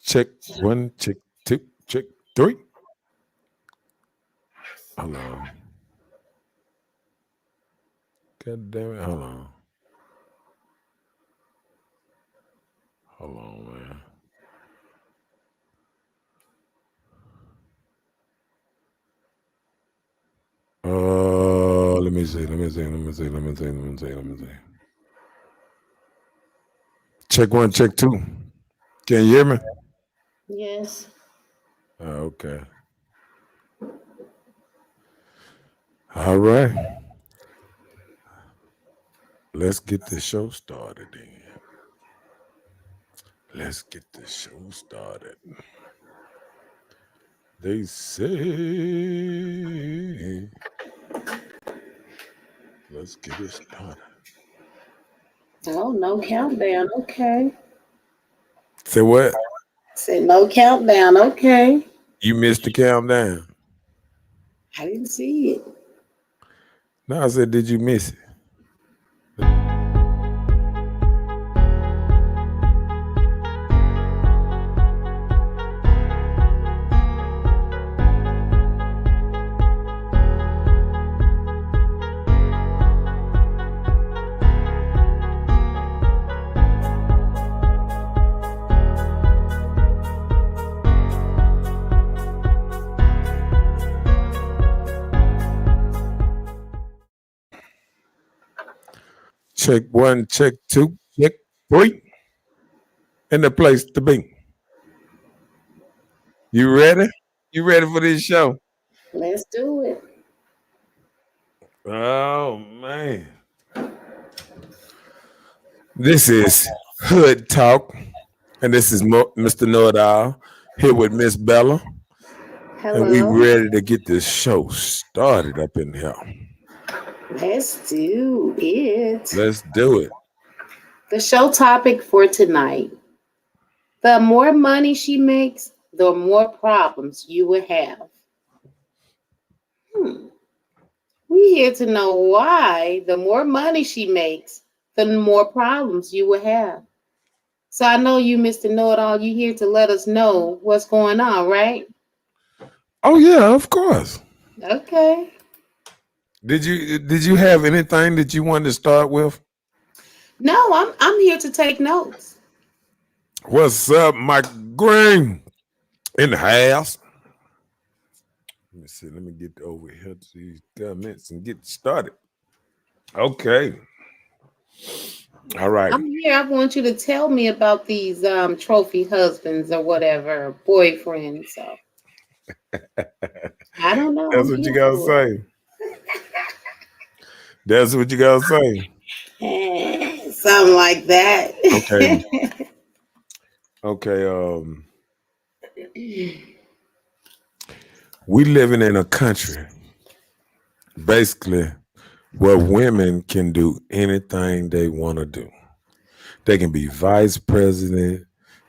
Check one, check two, check three. Hold on. God damn it. Hold on. Hold on, man. Let me see. Check one, check two. Can you hear me? Yes. Okay. All right. Let's get the show started then. Let's get the show started. They say, let's get it started. Oh, no countdown. Okay. Say what? Say no countdown. Okay. You missed the countdown. I didn't see it. No, I said, did you miss it? Check one, check two, check three. In the place to be. You ready? You ready for this show? Let's do it. Oh, man. This is Hood Talk, and this is Mr. Know-It-All here with Miss Bella. Hello. And we ready to get this show started up in here. Let's do it. Let's do it. The show topic for tonight. The more money she makes, the more problems you will have. We here to know why the more money she makes, the more problems you will have. So I know you, Mr. Know-It-All, you here to let us know what's going on, right? Oh yeah, of course. Okay. Did you have anything that you wanted to start with? No, I'm here to take notes. What's up, Mike Green? In the house. Let me see. Let me get over here to these comments and get started. Okay. All right. I'm here. I want you to tell me about these trophy husbands or whatever, boyfriends. So I don't know. That's what you gotta say. That's what you gotta say. Something like that. Okay. Okay. We living in a country basically where women can do anything they want to do. They can be vice president,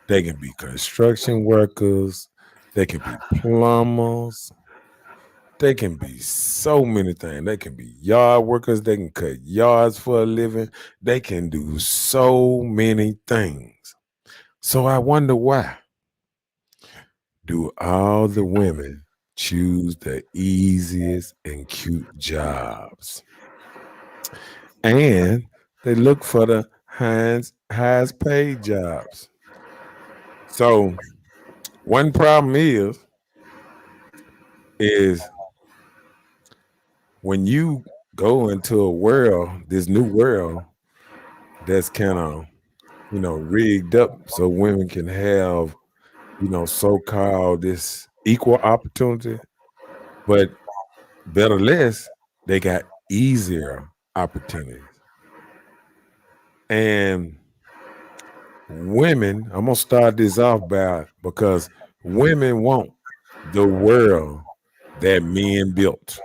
they can be construction workers, they can be plumbers, they can be so many things. They can be yard workers, they can cut yards for a living, they can do so many things. So I wonder why do all the women choose the easiest and cute jobs? And they look for the highest paid jobs. So one problem is when you go into a world, this new world that's kind of, rigged up so women can have, so-called this equal opportunity, but better less, they got easier opportunities. And women, I'm gonna start this off because women want the world that men built.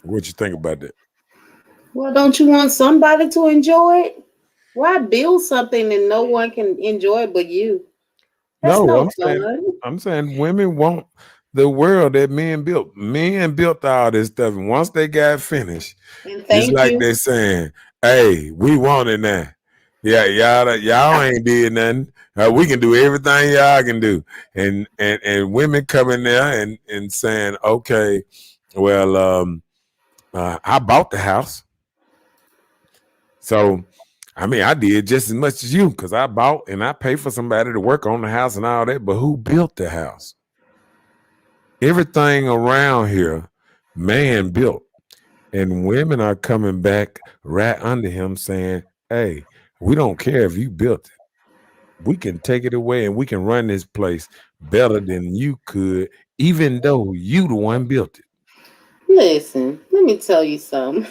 What you think about that? Well, don't you want somebody to enjoy it? Why build something that no one can enjoy but you? That's no fun. I'm saying women want the world that men built. Men built all this stuff, and once they got finished, it's like they're saying, Hey, we want it now. Yeah, y'all ain't did nothing. We can do everything y'all can do, and women coming there and saying, okay, well, I bought the house, so I mean, I did just as much as you because I bought and I paid for somebody to work on the house and all that. But who built the house? Everything around here, man built. And women are coming back right under him saying, hey, we don't care if you built it. We can take it away and we can run this place better than you could, even though you the one built it. Listen, let me tell you something.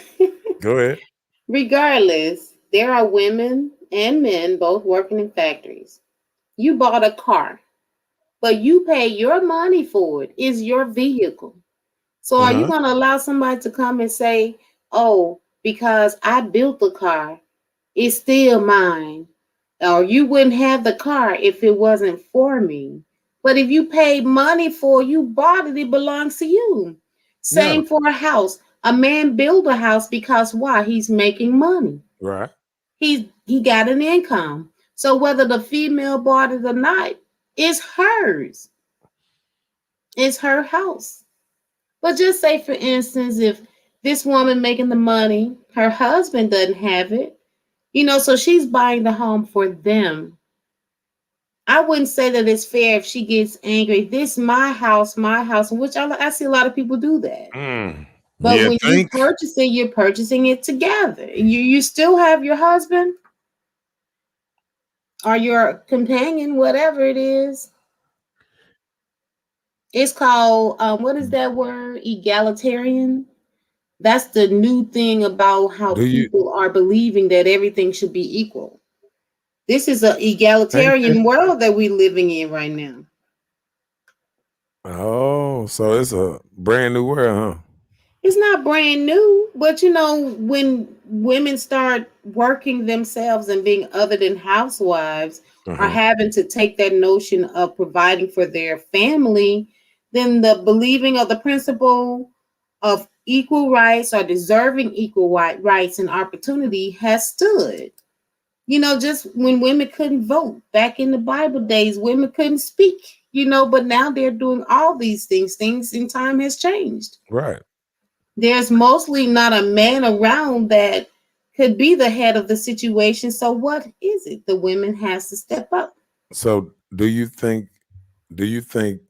Go ahead. Regardless, there are women and men both working in factories. You bought a car, but you pay your money for it. It's your vehicle. So are you Uh-huh. going to allow somebody to come and say, "Oh, because I built the car, it's still mine," or "You wouldn't have the car if it wasn't for me"? But if you paid money for it, you bought it, it belongs to you. Yeah. Same for a house. A man built a house because why? He's making money. Right. He got an income. So whether the female bought it or not, it's hers. It's her house. But just say, for instance, if this woman making the money, her husband doesn't have it, so she's buying the home for them. I wouldn't say that it's fair if she gets angry. This my house, which I see a lot of people do that. But You when you think? purchasing, you're purchasing it together. You still have your husband or your companion, whatever it is. It's called what is that word? Egalitarian. That's the new thing about how Do you people are believing that everything should be equal. This is an think that? egalitarian world that we're living in right now. Oh, so it's a brand new world, It's not brand new, but when women start working themselves and being other than housewives, huh? are Uh-huh. having to take that notion of providing for their family, then the believing of the principle of equal rights or deserving equal rights and opportunity has stood. Just when women couldn't vote back in the Bible days, women couldn't speak, but now they're doing all these things. Things in time has changed. Right. There's mostly not a man around that could be the head of the situation. So what is it? The women has to step up. So do you think, like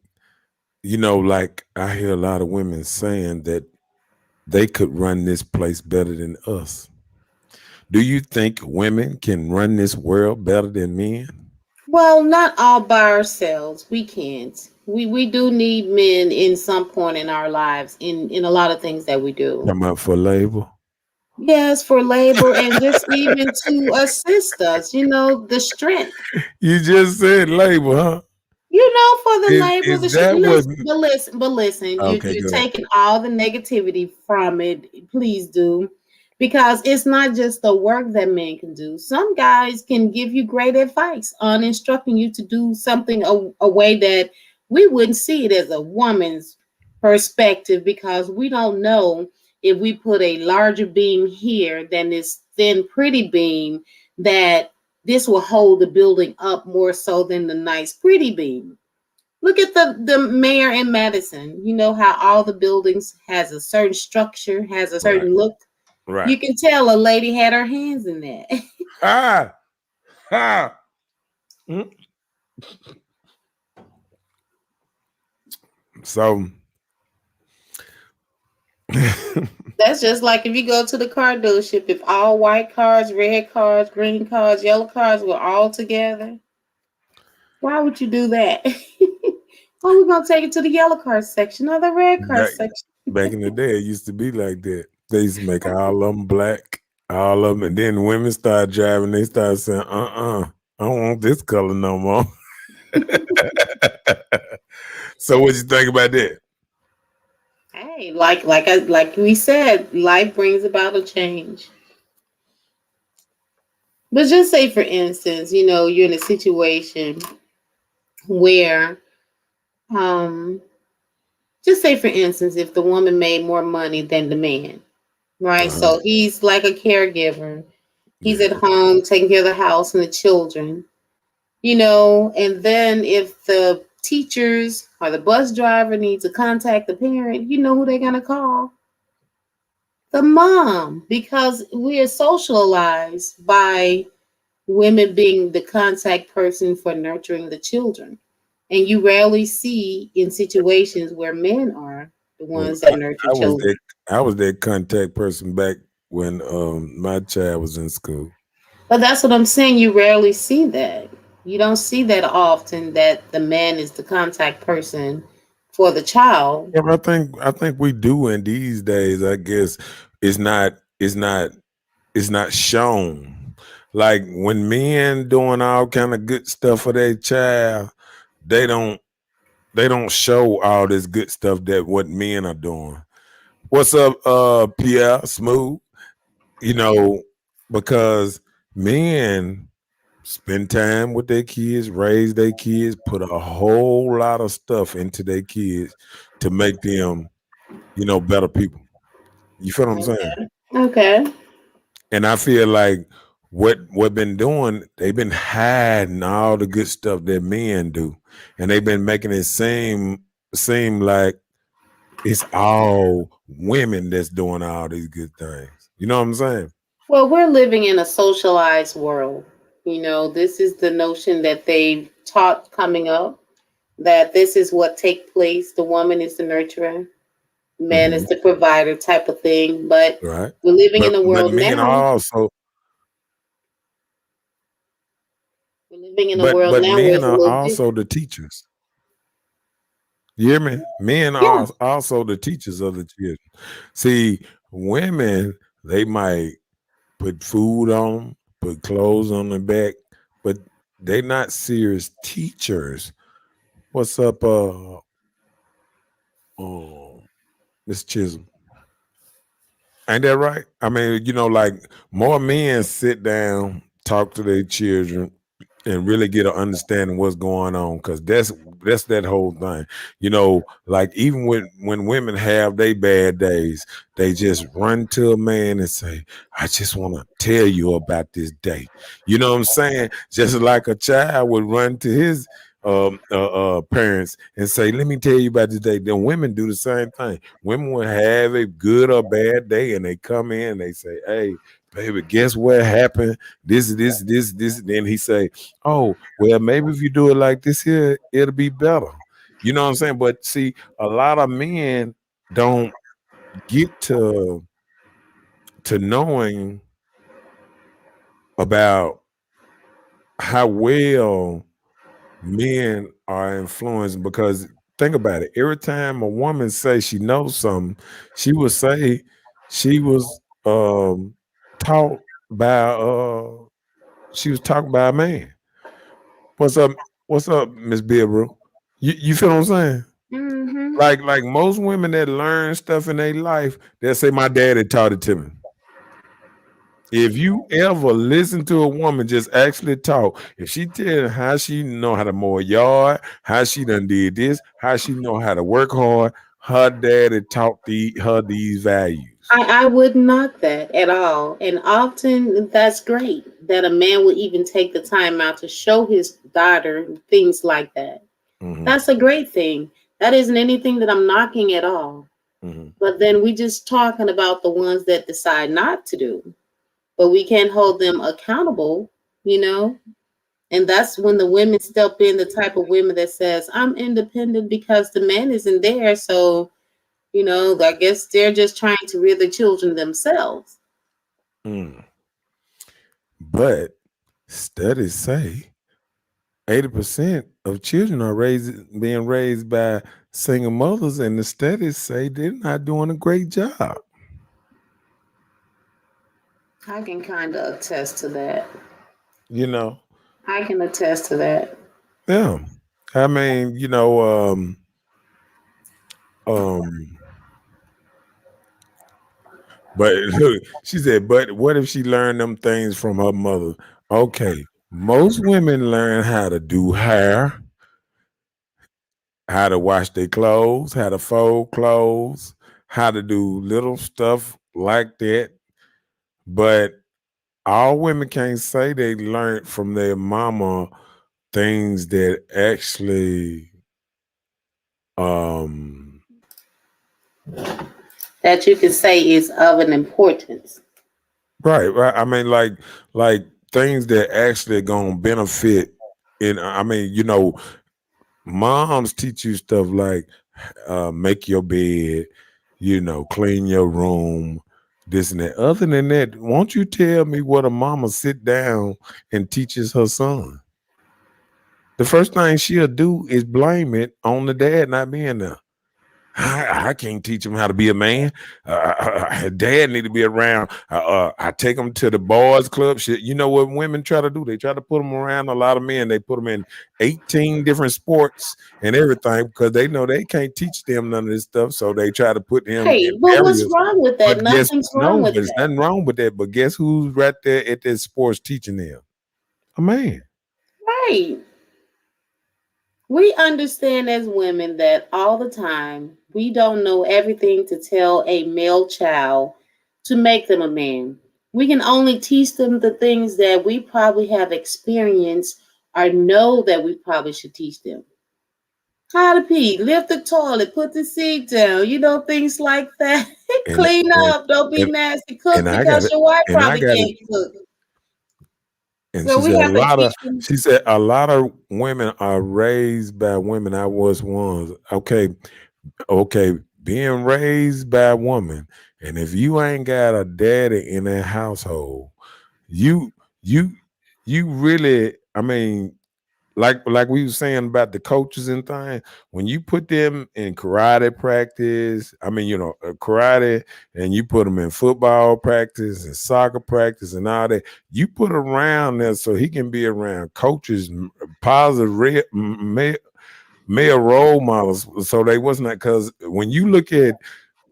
I hear a lot of women saying that they could run this place better than us. Do you think women can run this world better than men? Well, not all by ourselves. We can't. We do need men in some point in our lives in a lot of things that we do. Come up for labor. Yes, for labor and just even to assist us, the strength. You just said labor, huh? For the labor, Is that what? but listen, Okay, you're go ahead. taking all the negativity from it. Please do, because it's not just the work that men can do. Some guys can give you great advice on instructing you to do something a way that we wouldn't see it as a woman's perspective, because we don't know if we put a larger beam here than this thin, pretty beam, that this will hold the building up more so than the nice, pretty beam. Look at the mayor in Madison. You know how all the buildings has a certain structure, has a Right, certain look. right. You can tell a lady had her hands in that. Ah, ah. Mm. So, That's just like if you go to the car dealership, if all white cars, red cars, green cars, yellow cars were all together, why would you do that? Oh, we're gonna take it to the yellow car section or the red car back section. back in the day, it used to be like that. They used to make all of them black, all of them, and then women started driving. They started saying, I don't want this color no more." So, what you think about that? Hey, like we said, life brings about a change. But just say, for instance, you're in a situation where, um, just say, for instance, if the woman made more money than the man, right? Uh-huh. So he's like a caregiver. He's at Yeah. home taking care of the house and the children, and then if the teachers or the bus driver needs to contact the parent, you know who they're going to call? The mom, because we are socialized by women being the contact person for nurturing the children. And you rarely see in situations where men are the Well, ones that nurture I was that children. I was that contact person back when my child was in school. But that's what I'm saying. You rarely see that. You don't see that often that the man is the contact person for the child. Yeah, but I think we do in these days. I guess it's not it's not it's not shown. Like when men doing all kind of good stuff for their child, they don't they don't show all this good stuff that what men are doing. What's up, Pierre Smooth? You know, because men spend time with their kids, raise their kids, put a whole lot of stuff into their kids to make them, better people. You feel what I'm saying? Okay. And I feel like what been doing, they've been hiding all the good stuff that men do. And they've been making it seem like it's all women that's doing all these good things. You know what I'm saying? Well, we're living in a socialized world. This is the notion that they taught coming up, that this is what take place. The woman is the nurturer, man is Hmm. the provider type of thing. But Right. we're living in But a but world men are now. also We're living in a but world but now where men it's a are little also different. the teachers. You hear me? Men Yeah. are also the teachers of the children. See, women, they might put food on 'em, put clothes on their back, but they not serious teachers. What's up, Miss Chisholm? Ain't that right? I mean, like more men sit down, talk to their children, and really get an understanding what's going on, because that's that whole thing. Like even when women have their bad days, they just run to a man and say, I just want to tell you about this day. You know what I'm saying? Just like a child would run to his parents and say, let me tell you about this day. Then women do the same thing. Women will have a good or bad day and they come in and they say, hey, baby, guess what happened? This. Then he say, oh, well, maybe if you do it like this here, it'll be better. You know what I'm saying? But see, a lot of men don't get to knowing about how well men are influenced, because think about it. Every time a woman say she knows something, she will say she was taught by she was taught by a man. What's up? What's up, Miss Billbrew? You feel what I'm saying? Hmm. Like most women that learn stuff in their life, they'll say my daddy taught it to me. If you ever listen to a woman just actually talk, if she tell you how she know how to mow a yard, how she done did this, how she know how to work hard, her daddy taught her these values. I would not that at all. And often that's great that a man would even take the time out to show his daughter things like that. Hmm. That's a great thing. That isn't anything that I'm knocking at all. Hmm. But then we just talking about the ones that decide not to do. But we can't hold them accountable, you know? And that's when the women step in, the type of women that says, I'm independent because the man isn't there. So, I guess they're just trying to rear the children themselves. Mm. But studies say 80% of children are being raised by single mothers, and the studies say they're not doing a great job. I can kind of attest to that. You know, I can attest to that. yeah. I mean, um, but look, she said, but what if she learned them things from her mother? Okay, most women learn how to do hair, how to wash their clothes, how to fold clothes, how to do little stuff like that, but all women can't say they learned from their mama things that actually um That you can say is of an importance. right. I mean, like things that actually gonna benefit. In I mean, moms teach you stuff like make your bed, clean your room, this and that. Other than that, won't you tell me what a mama sit down and teaches her son? The first thing she'll do is blame it on the dad not being there. I can't teach him how to be a man. Dad need to be around. I take him to the boys club. Shit, you know what women try to do? They try to put them around a lot of men. They put them in 18 different sports and everything because they know they can't teach them none of this stuff. So they try to put him Hey, in but what's areas. wrong with that? But guess Nothing's wrong no, with but it's that. nothing wrong with that. But guess who's right there at that sports teaching them? A man. Right. We understand as women that all the time we don't know everything to tell a male child to make them a man. We can only teach them the things that we probably have experienced or know that we probably should teach them. How to pee, lift the toilet, put the seat down, things like that. And Clean and up, don't be and, nasty, and cook I got because it. your wife And I probably got it. can't cook. And So we have to teach them. she said a lot of women are raised by women. I was one. Okay, being raised by a woman, and if you ain't got a daddy in that household, you you you really, I mean, like we were saying about the coaches and things, when you put them in karate practice, I mean, karate, and you put them in football practice and soccer practice and all that, you put around there so he can be around coaches, positive male role models. So they wasn't that, because when you look at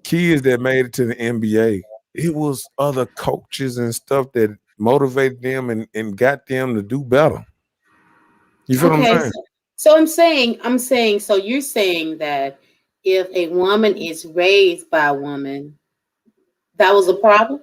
kids that made it to the NBA, it was other coaches and stuff that motivated them and got them to do better. You feel what I'm Okay, saying? so I'm saying, so you're saying that if a woman is raised by a woman, that was a problem?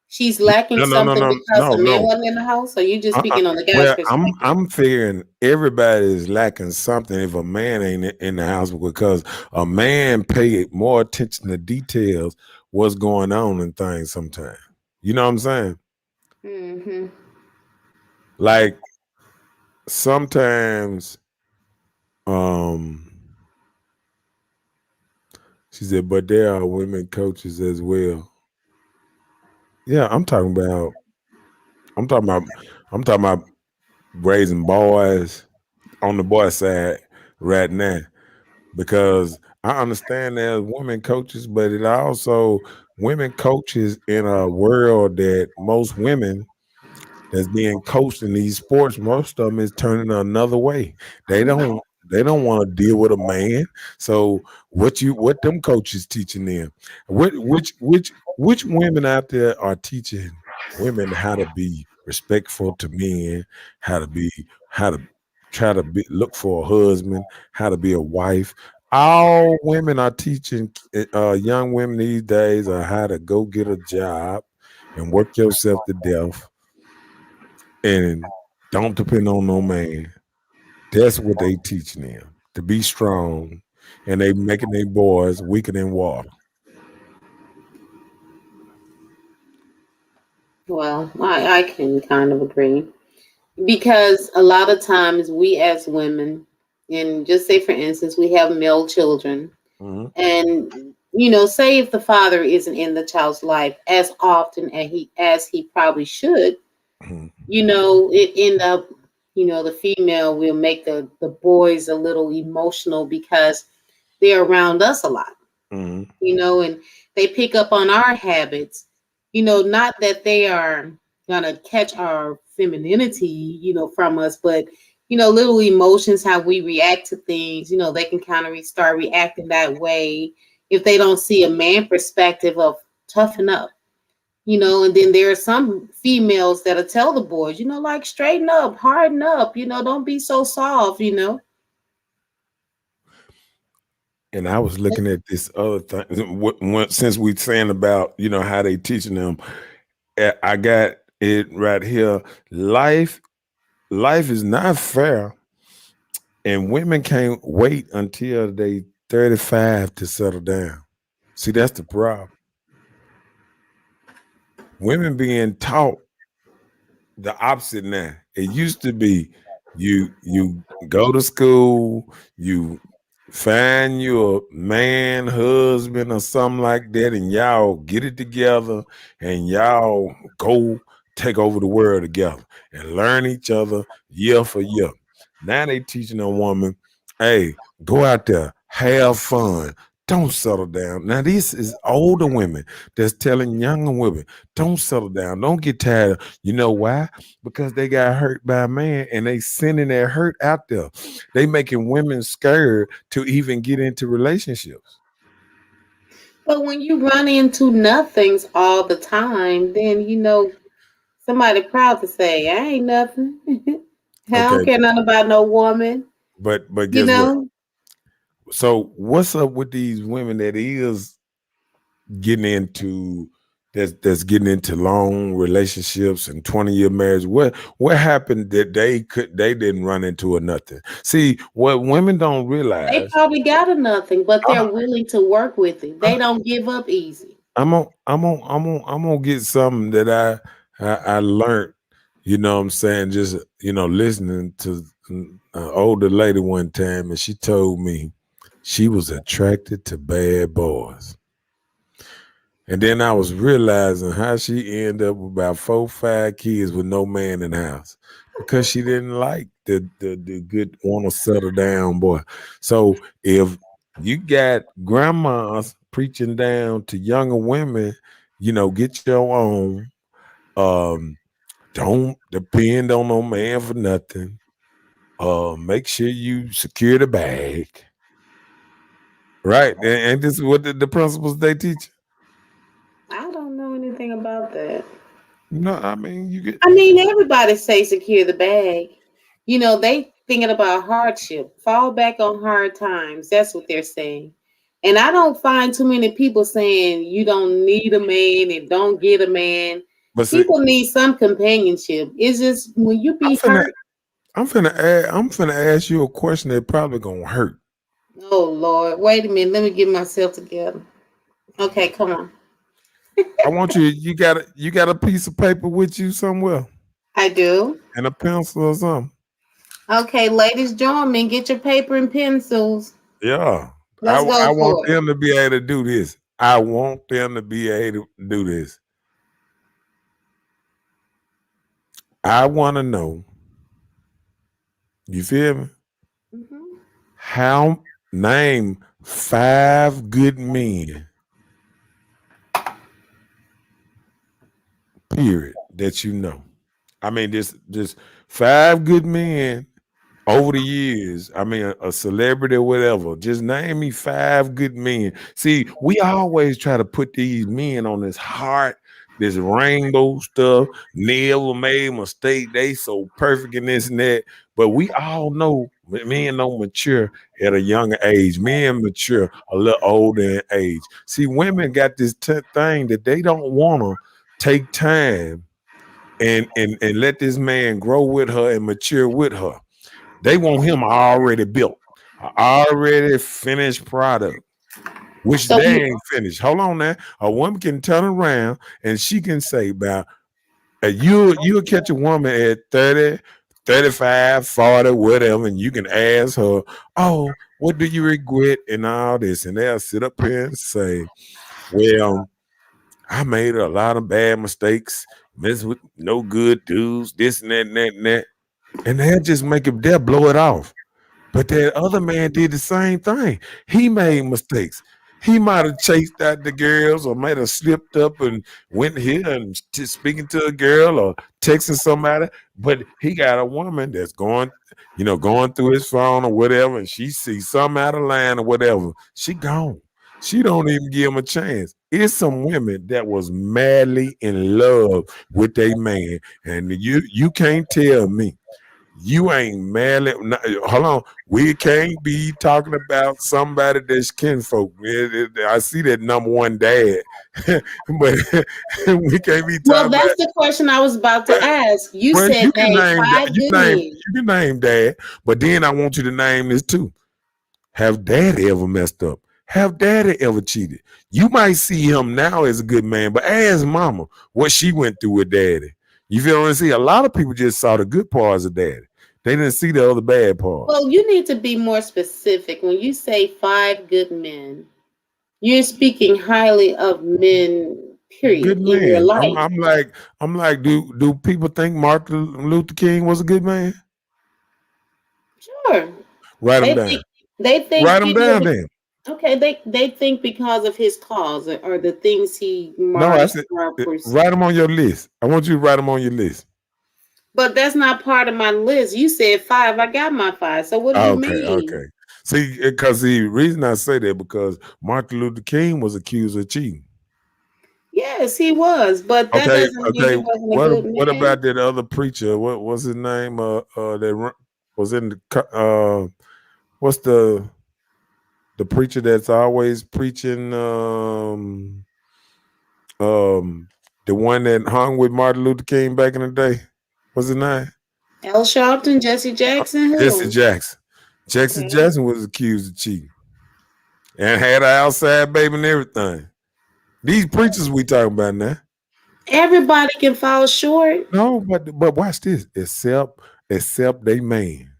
She's lacking No, no, no, something no, because no, the man no. wasn't in the house, or you just Uh-uh. speaking on the guy's Well, I'm perspective? I'm figuring everybody is lacking something if a man ain't in the house, because a man pay more attention to details, what's going on and things sometimes. You know what I'm saying? Mm-hmm. Like sometimes, um, she said, but there are women coaches as well. Yeah, I'm talking about I'm talking about raising boys on the boy side right now, because I understand there's women coaches, but it also women coaches in a world that most women that's being coached in these sports, most of them is turning another way. They don't they don't want to deal with a man. So what them coaches teaching them? Which women out there are teaching women how to be respectful to men, how to try to look for a husband, how to be a wife. All women are teaching young women these days are how to go get a job and work yourself to death and don't depend on no man. That's what they teaching them, to be strong, and they making their boys weaker than water. Well, I can kind of agree because a lot of times we as women, and just say for instance, we have male children, Mhm, and say if the father isn't in the child's life as often as he probably should, mhm, it end up, the female will make the boys a little emotional because they're around us a lot, mhm. and they pick up on our habits, not that they are gonna catch our femininity, from us, but little emotions, how we react to things, they can kind of start reacting that way if they don't see a man perspective of toughen up. And then there are some females that'll tell the boys, like straighten up, harden up, don't be so soft. And I was looking at this other thing. Since we saying about how they teaching them, I got it right here. Life is not fair, and women can't wait until they 35 to settle down. See, that's the problem. Women being taught the opposite now. It used to be you go to school, you find you a man, husband, or something like that, and y'all get it together and y'all go take over the world together and learn each other year for year. Now they teaching a woman, hey, go out there, have fun. Don't settle down. Now, this is older women that's telling younger women, don't settle down. Don't get tired. You know why? Because they got hurt by a man and they sending their hurt out there. They making women scared to even get into relationships. But when you run into nothings all the time, then somebody proud to say, I ain't nothing. I don't Okay, care nothing about no woman, but you guess what? know? So what's up with these women that is getting into that's getting into long relationships and 20-year marriage? What happened that they didn't run into or nothing? See, what women don't They realize, probably got a nothing, but they're I, willing to work with it. They I, don't give up easy. I'm gonna get something that I learned. You know what I'm saying? Just listening to an older lady one time, and she told me she was attracted to bad boys. And then I was realizing how she ended up with about 4, 5 kids with no man in the house because she didn't like the good want to settle down boy. So if you got grandmas preaching down to younger women, get your own. Um, don't depend on no man for nothing. Make sure you secure the bag. Right. And this is what the principles they teach. I don't know anything about that. No, I mean you get. I mean, everybody say secure the bag. They thinking about hardship. Fall back on hard times. That's what they're saying. And I don't find too many people saying you don't need a man and don't get a man. But see, People need some companionship. It's just when you I'm be finna hurt. I'm finna ask you a question that probably gonna hurt. Oh Lord, wait a minute. Let me get myself together. Okay, come on. I want you got a piece of paper with you somewhere I do. and a pencil or something. Okay, ladies, join me. Get your paper and pencils. Yeah. I Let's go I want for it. them to be able to do this. I want them to be able to do this. I want to know, you feel me? Mhm. How name 5 good men, period, that you know. I mean, just 5 good men over the years. I mean, a celebrity or whatever. Just name me 5 good men. See, we always try to put these men on this heart, this rainbow stuff. Never made a mistake. They so perfect in this and that. But we all know men don't mature at a younger age. Men mature a little older in age. See, women got this thing that they don't want to take time and let this man grow with her and mature with her. They want him already built, already finished product, which So they you ain't finished. Hold on now. A woman can turn around and she can say about you'll catch a woman at 30, 35, 40, whatever, and you can ask her, oh, what do you regret and all this? And they'll sit up here and say, well, I made a lot of bad mistakes, mess with no good dudes, this and that and that and that. And they'll just make it, they'll blow it off. But that other man did the same thing. He made mistakes. He might have chased out the girls or might have slipped up and went here and speaking to a girl or texting somebody. But he got a woman that's going through his phone or whatever, and she sees something out of line or whatever. She gone. She don't even give him a chance. It's some women that was madly in love with a man, and you can't tell me You ain't mad at. Hold on, we can't be talking about somebody that's kinfolk. I see that number one dad, but we can't be Well, talking that's about. the question I was about to Well, ask. You well, said you can name name that. five good men. You can name dad, but then I want you to name this too. Have daddy ever messed up? Have daddy ever cheated? You might see him now as a good man, but ask mama what she went through with daddy. You feel what I'm saying? A lot of people just saw the good parts of daddy. They didn't see the other bad parts. Well, you need to be more specific. When you say five good men, you're speaking highly of men, period, Good in your man. life. I'm like, do people think Martin Luther King was a good man? Sure. Write them They down. think they think Write them people down then. okay, they think because of his cause or the things he No, I marched said for. write them on your list. I want you to write them on your list. But that's not part of my list. You said five. I got my five. So what do you Okay, mean? okay. See, because the reason I say that because Martin Luther King was accused of cheating. Yes, he was, but that Okay, doesn't mean okay. he wasn't a good What man. about that other preacher? What was his name? Was in the what's the preacher that's always preaching? Um, the one that hung with Martin Luther King back in the day. What's his name? L. Sharpton, Jesse Jackson, Jesse who? Jackson. Jesse Okay. Jackson was accused of cheating and had an outside baby and everything. These preachers we talking about now. Everybody can fall short. No, but watch this. Except they man.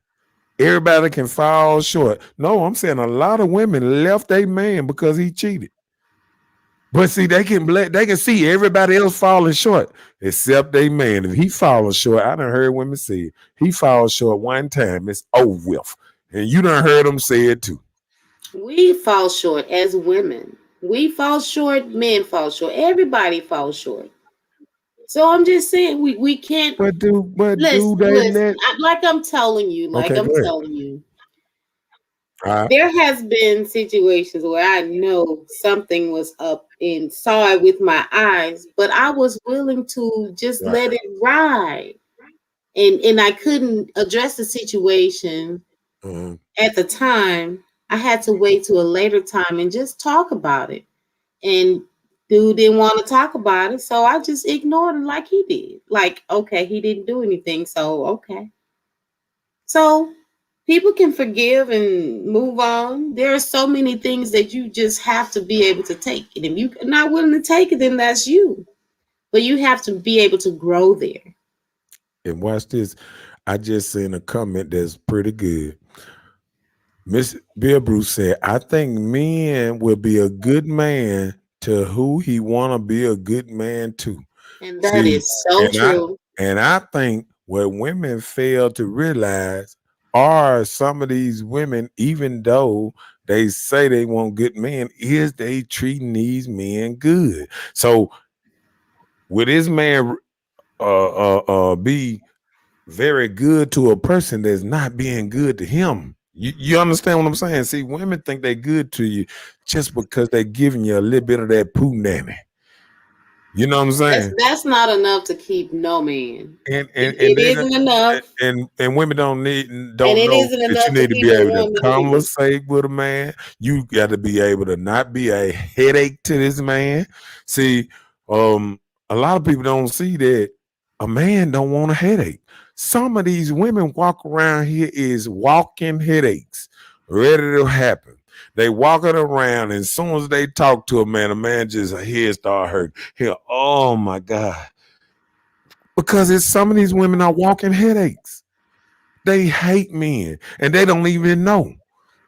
Everybody can fall short. No, I'm saying a lot of women left a man because he cheated. But see, they can see everybody else falling short except they man. If he falling short, I done heard women say it. He falls short one time, it's over with. And you done heard them say it too. We fall short as women. We fall short. Men fall short. Everybody falls short. So I'm just saying we can't. But do they Listen. let Like I'm telling you. Like okay, I'm go ahead. telling you. All right. There has been situations where I know something was up and saw it with my eyes, but I was willing to just Right. let it ride. And I couldn't address the situation Mhm. at the time. I had to wait to a later time and just talk about it. And dude didn't want to talk about it, so I just ignored it like he did. Like, okay, he didn't do anything, so okay. So people can forgive and move on. There are so many things that you just have to be able to take. And if you're not willing to take it, then that's you. But you have to be able to grow there. And watch this. I just seen a comment that's pretty good. Miss Bill Bruce said, I think men will be a good man to who he wanna be a good man to. And that See, is so and I true. and I think what women fail to realize are some of these women, even though they say they want good men, is they treating these men good. So would this man be very good to a person that's not being good to him? You understand what I'm saying? See, women think they're good to you just because they're giving you a little bit of that poo nanny. You know what I'm saying? That's not enough to keep no man. and It, and and it they isn't enough, and women and don't it know isn't that you enough to need to keep be a able to woman either. conversate with a man. You got to be able to not be a headache to this man. See, a lot of people don't see that a man don't want a headache. Some of these women walk around here is walking headaches, ready to happen. They walking around, and as soon as they talk to a man just head start hurting. Here, oh my God, because it's some of these women are walking headaches. They hate men and they don't even know.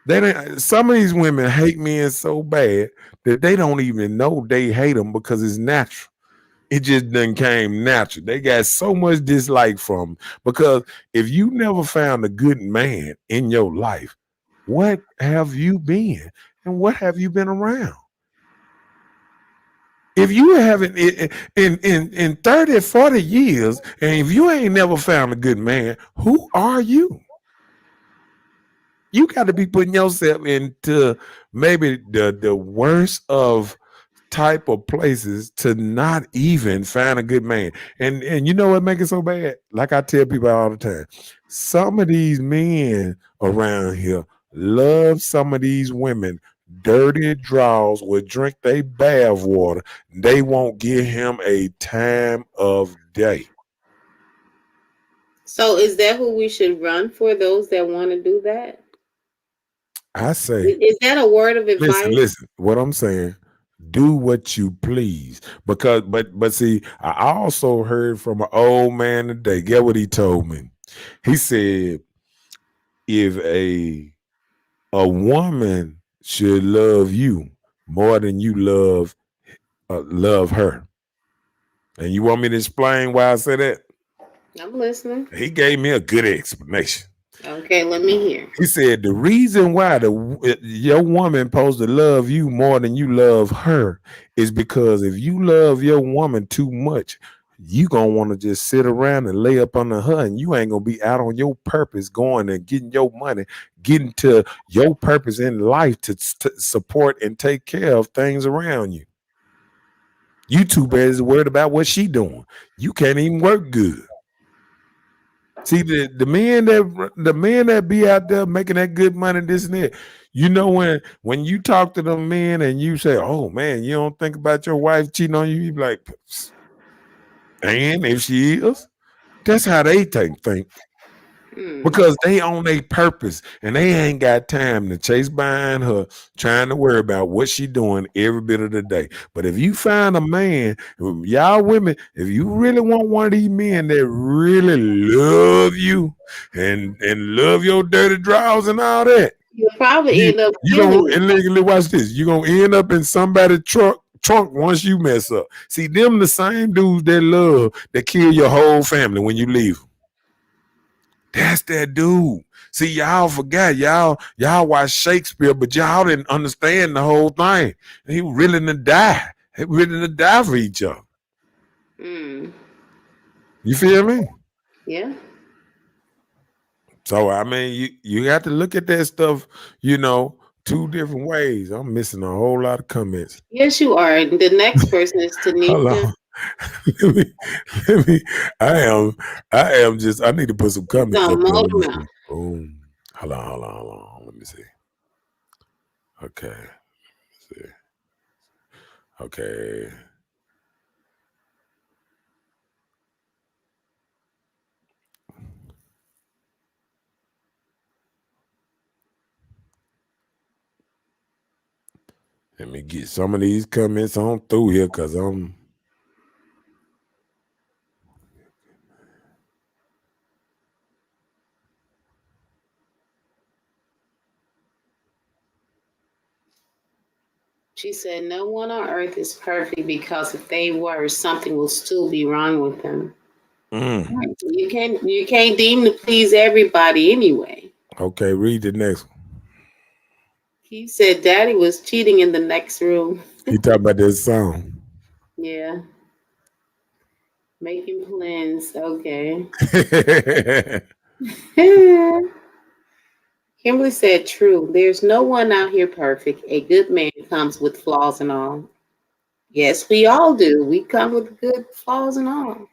They don't, some of these women hate men so bad that they don't even know they hate them because it's natural. It just done came natural. They got so much dislike from 'em. Because if you never found a good man in your life, what have you been and what have you been around? If you haven't in 30, 40 years, and if you ain't never found a good man, who are you? You got to be putting yourself into maybe the worst of type of places to not even find a good man. And you know what make it so bad? Like I tell people all the time, some of these men around here love some of these women. Dirty draws will drink their bath water. They won't give him a time of day. So is that who we should run for? Those that want to do that? I say, Is that a word of listen, advice? listen. What I'm saying, do what you please. Because, but see, I also heard from an old man today. Get what he told me? He said, if a woman should love you more than you love her, and you want me to explain why I said that? I'm listening. He gave me a good explanation. Okay, let me hear. He said the reason why your woman supposed to love you more than you love her is because if you love your woman too much, you gonna want to just sit around and lay up under her, and you ain't gonna be out on your purpose, going and getting your money, getting to your purpose in life to support and take care of things around you. You too busy worried about what she doing. You can't even work good. See the men that be out there making that good money, this and that. You know when you talk to them men and you say, "Oh man, you don't think about your wife cheating on you," you be like, "Psst." And if she is, that's how they think. Hmm. Because they on their purpose and they ain't got time to chase behind her, trying to worry about what she doing every bit of the day. But if you find a man, y'all women, if you really want one of these men that really love you and love your dirty draws and all that, You'll probably you end up you gonna killing them. and watch this. You gonna end up in somebody's trunk once you mess up. See, them the same dudes that love that kill your whole family when you leave. That's that dude. See, y'all forgot. Y'all watch Shakespeare, but y'all didn't understand the whole thing. He willing to die. He willing to die for each other. Hmm. You feel me? Yeah. So I mean, you got to look at that stuff, two different ways. I'm missing a whole lot of comments. Yes, you are. The next person is Hold Tanisha. on. let me, let me. I am. I am just. I need to put some She's comments gonna up there. mow Let me them out. see. Boom. Hold on. Let me see. Okay. Let's see. Okay. Let me get some of these comments on through here because I'm. She said, "No one on earth is perfect because if they were, something will still be wrong with them. Mm. Right. You can't deem to please everybody anyway." Okay, read the next one. He said, "Daddy was cheating in the next room." He talking about this song. Yeah, making plans. Okay. Kimberly said, "True. There's no one out here perfect. A good man comes with flaws and all." Yes, we all do. We come with good flaws and all.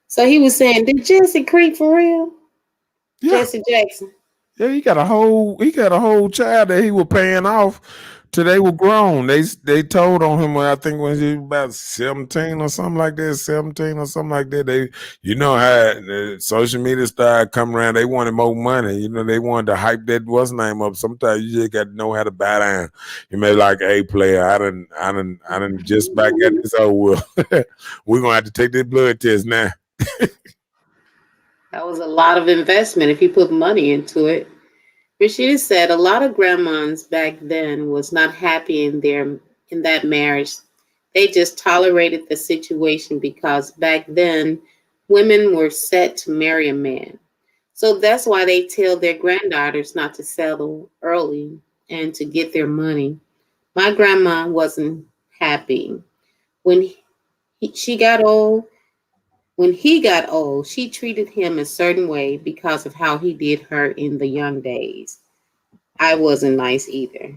So he was saying, did Jesse Creek for real? Yeah. Jesse Jackson. Yeah, he got a whole child that he was paying off till they were grown. They told on him when I think when he was about 17 or something like that, 17 or something like that. They how the social media started coming around, they wanted more money. They wanted to hype that what's name up. Sometimes you just got to know how to buy down. You may like a player. I done just about got this over with. We're gonna have to take this blood test now. That was a lot of investment if you put money into it. Rashida said a lot of grandmas back then was not happy in that marriage. They just tolerated the situation because back then women were set to marry a man. So that's why they tell their granddaughters not to settle early and to get their money. My grandma wasn't happy. When she got old, when he got old, she treated him a certain way because of how he did her in the young days. I wasn't nice either.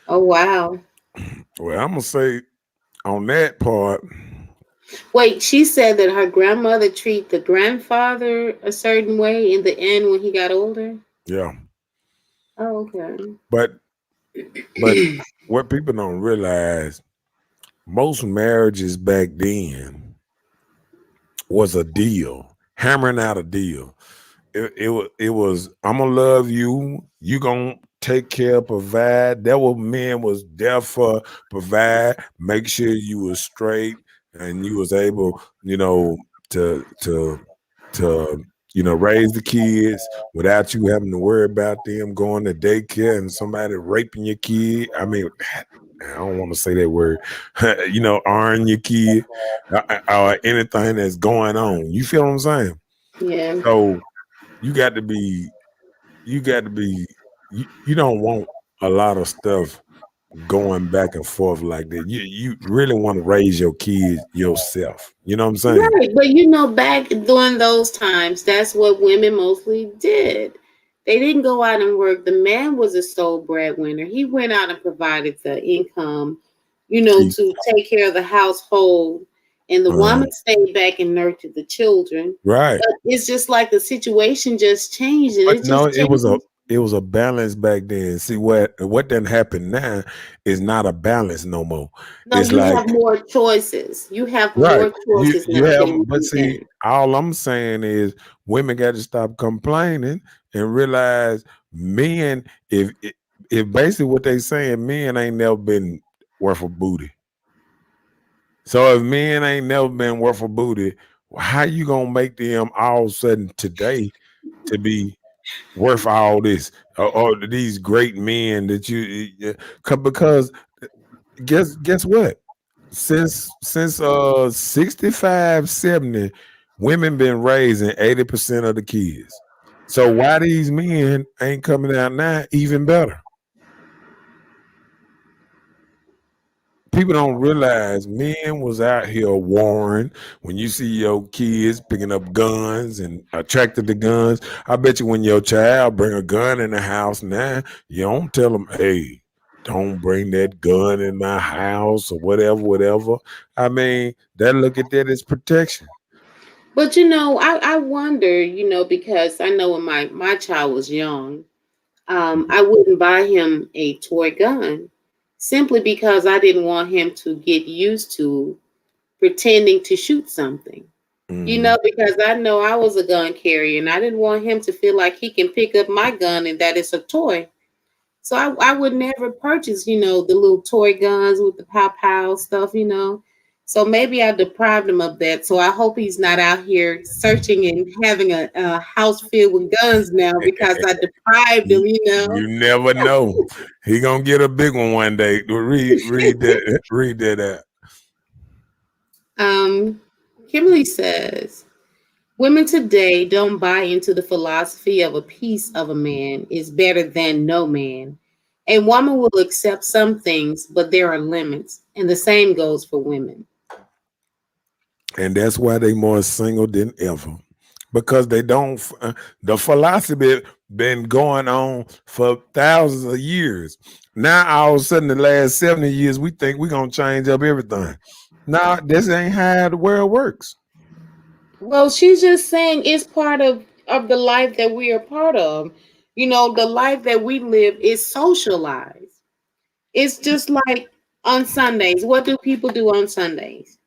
Oh, wow. Well, I'm gonna say on that part, Wait, she said that her grandmother treated the grandfather a certain way in the end when he got older. yeah. Oh, okay. But but what people don't realize, most marriages back then was a deal, hammering out a deal. It was I'm gonna love you. You gonna take care, provide. That what men was there for. Provide, make sure you was straight and you was able, to raise the kids without you having to worry about them going to daycare and somebody raping your kid. I mean, I don't want to say that word. Iron your kid, or anything that's going on. You feel what I'm saying? Yeah. So you got to be you got to be you don't want a lot of stuff going back and forth like that. You really want to raise your kids yourself. You know what I'm saying? Right, but back during those times, that's what women mostly did. They didn't go out and work. The man was a sole breadwinner. He went out and provided the income, See, to take care of the household, and the uh, woman stayed back and nurtured the children. right. But it's just like the situation just changed, and But it no, just changed. it was a balance back then. See what didn't happen now is not a balance no more. No, It's you like have more choices. You have right. more You choices you now have, than but see, then. all I'm saying is women got to stop complaining and realize men, if basically what they saying, men ain't never been worth a booty. So if men ain't never been worth a booty, how you gonna make them all of a sudden today to be worth all this, or these great men that because guess what? Since 65, 70, women been raising 80% of the kids. So why these men ain't coming out now even better? People don't realize men was out here warring. When you see your kids picking up guns and attracted to guns, I bet you when your child bring a gun in the house now, you don't tell them, hey, don't bring that gun in my house or whatever, whatever. I mean, they look at that as protection. But I wonder, because I know when my child was young, I wouldn't buy him a toy gun simply because I didn't want him to get used to pretending to shoot something. Hmm. Because I know I was a gun carrier and I didn't want him to feel like he can pick up my gun and that it's a toy. So I would never purchase, the little toy guns with the pow pow stuff. So maybe I deprived him of that. So I hope he's not out here searching and having a house filled with guns now because I deprived him. You never know. He gonna get a big one day. Read that out. Um, Kimberly says, women today don't buy into the philosophy of a piece of a man is better than no man. A woman will accept some things, but there are limits. And the same goes for women. And that's why they more single than ever, because they don't. The philosophy been going on for thousands of years. Now all of a sudden, the last 70 years, we think we're gonna change up everything. Now this ain't how the world works. Well, she's just saying it's part of the life that we are part of. The life that we live is socialized. It's just like on Sundays. What do people do on Sundays?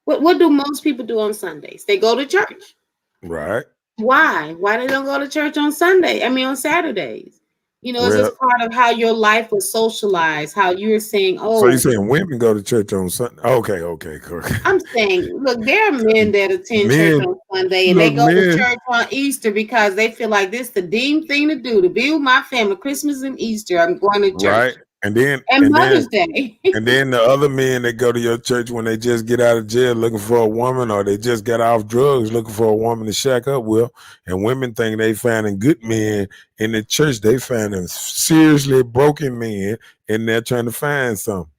What do most people do on Sundays? They go to church. Right. Why? Why they don't go to church on Sunday? I mean on Saturdays. It's Well, just part of how your life was socialized, how you're saying, so you oh, saying women go to church on Sunday? Okay, okay, okay. I'm saying, look, there are men that attend church Men, on Sunday and they look, go to men, church on Easter because they feel like this the deemed thing to do to be with my family. Christmas and Easter, I'm going to right? church. And then, And and then Mother's Day. And then the other men that go to your church when they just get out of jail looking for a woman, or they just got off drugs looking for a woman to shack up with. And women think they finding good men in the church. They finding seriously broken men and they're trying to find something.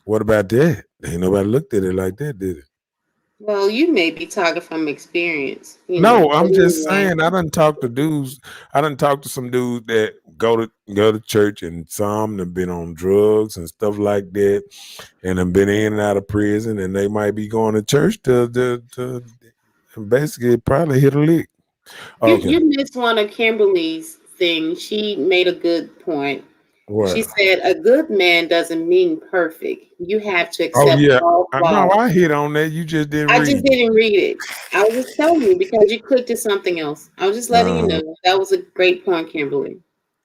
What about that? Ain't nobody looked at it like that, did it? Well, you may be talking from experience, No, but I'm just anyway. saying. I done talked to dudes. I done talked to some dudes that go to church, and some have been on drugs and stuff like that, and have been in and out of prison, and they might be going to church to basically probably hit a lick. Okay, You missed one of Kimberly's things. She made a good point. what? She said, "A good man doesn't mean perfect. You have to Oh accept yeah, all no, flaws." I hit on that. You just didn't I read just it. didn't read it. I was just telling you because you clicked to something else. I was just letting you know. That was a great point, Kimberly.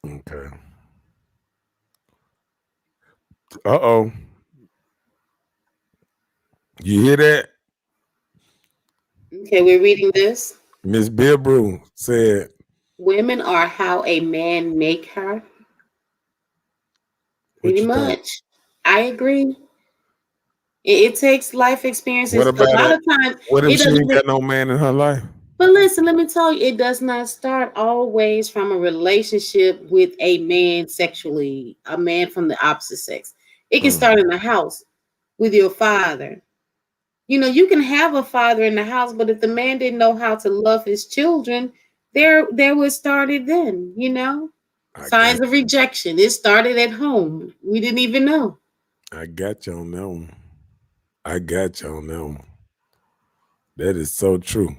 Okay. Uh-oh. You hear that? Okay, we're reading this. Miss Bibrew said, Women are how a man make her. what Pretty you think? much. I agree. It takes life What experiences. A about lot it? of times, What if it she doesn't ain't even. got no man in her life? But listen, let me tell you, it does not start always from a relationship with a man sexually, a man from the opposite sex. It can Mm, start in the house with your father. You can have a father in the house, but if the man didn't know how to love his children, there was started then. I Signs got of rejection. It started at home. We didn't even know. I got you on that one. I got you on that one. That is so true.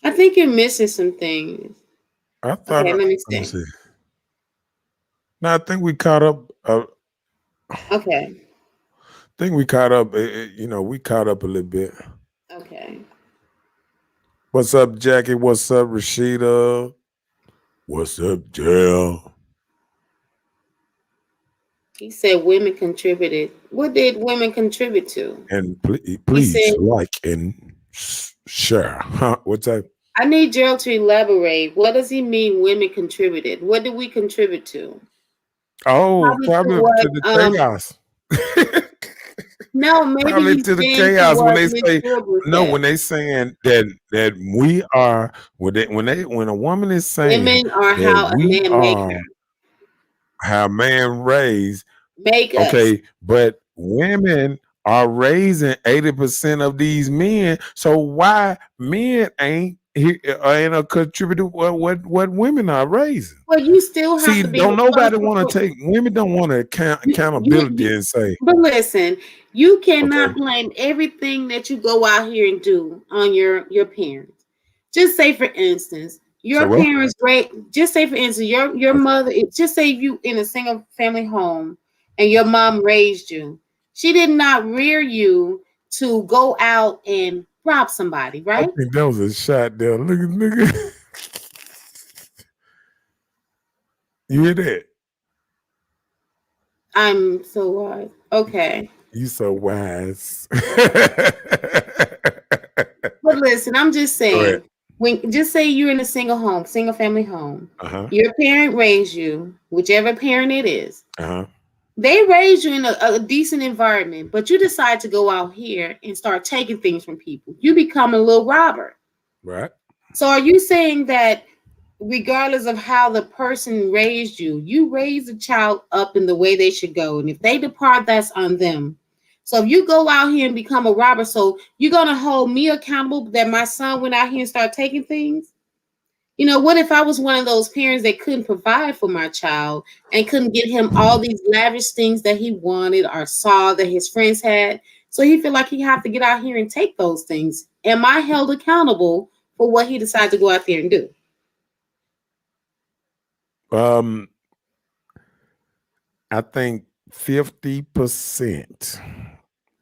I think you're missing some things. I thought Okay, let me let me see. see. No, I think we caught up. Okay. think we caught up. We caught up a little bit. Okay. What's up, Jackie? What's up, Rashida? What's up, Jill? He said women contributed. What did women contribute to? And He please said, like and share. Huh? What's that? I need Gerald to elaborate. What does he mean women contributed? What did we contribute to? Oh, Probably to probably what to the chaos. no, maybe Probably he's to the saying to chaos when what they Miss say Wilbur no. said. When they saying that we are when a woman is saying Women are that how a we man make are her. how man raised, Make us. okay, but women are raising 80% of these men. So why men ain't a contributor what women are raising? Well, you still have See, to be don't nobody responsible want for to take women don't want to accountability you and say, but listen, you okay, cannot blame everything that you go out here and do on your parents. Just say for instance, say your what? parents great just say for instance, your Okay. mother just say you in a single family home and your mom raised you. She did not rear you to go out and rob somebody, I right? think that was a shot there. Look at you hear that? I'm so okay. You so wise. But listen, I'm just Go ahead. saying, when just say you're in a single family home, Uh-huh. your parent raised you, whichever parent it is, Uh-huh. they raised you in a decent environment, but you decide to go out here and start taking things from people. You become a little robber. Right. So are you saying that regardless of how the person raised you, you raise a child up in the way they should go. And if they depart, that's on them. So if you go out here and become a robber, so you're gonna hold me accountable that my son went out here and started taking things? What if I was one of those parents that couldn't provide for my child and couldn't get him all these lavish things that he wanted or saw that his friends had? So he feel like he have to get out here and take those things. Am I held accountable for what he decided to go out there and do? Um, I think 50%.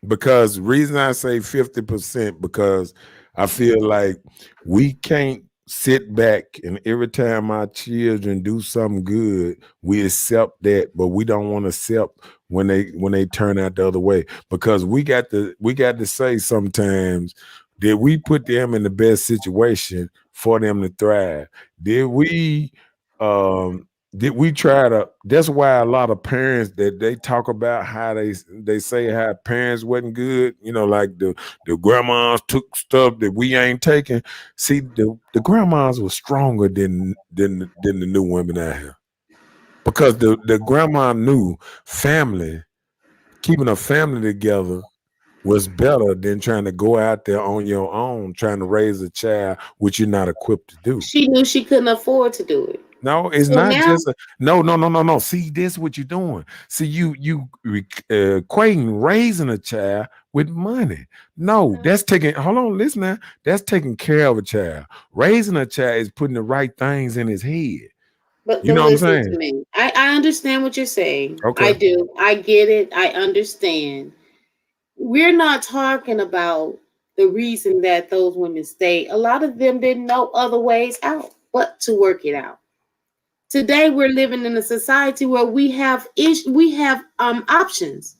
Because reason I say 50% because I feel like we can't sit back and every time our children do something good, we accept that, but we don't want to accept when they turn out the other way. Because we got to say sometimes, did we put them in the best situation for them to thrive? Did we did we try to that's why a lot of parents that they talk about how they say how parents wasn't good, like the grandmas took stuff that we ain't taking. See, the grandmas were stronger than the new women out here. Because the grandma knew family keeping a family together was better than trying to go out there on your own, trying to raise a child which you're not equipped to do. She knew she couldn't afford to do it. No, it's So not now, just no. See, this what you're doing. See, equating raising a child with money. No, that's taking. Hold on, listen now. That's taking care of a child. Raising a child is putting the right things in his head. but You but know what I'm listen to saying? me. I understand what you're saying. I Okay. do. I get it. I understand. We're not talking about the reason that those women stayed. A lot of them didn't know other ways out but to work it out. Today we're living in a society where we have options.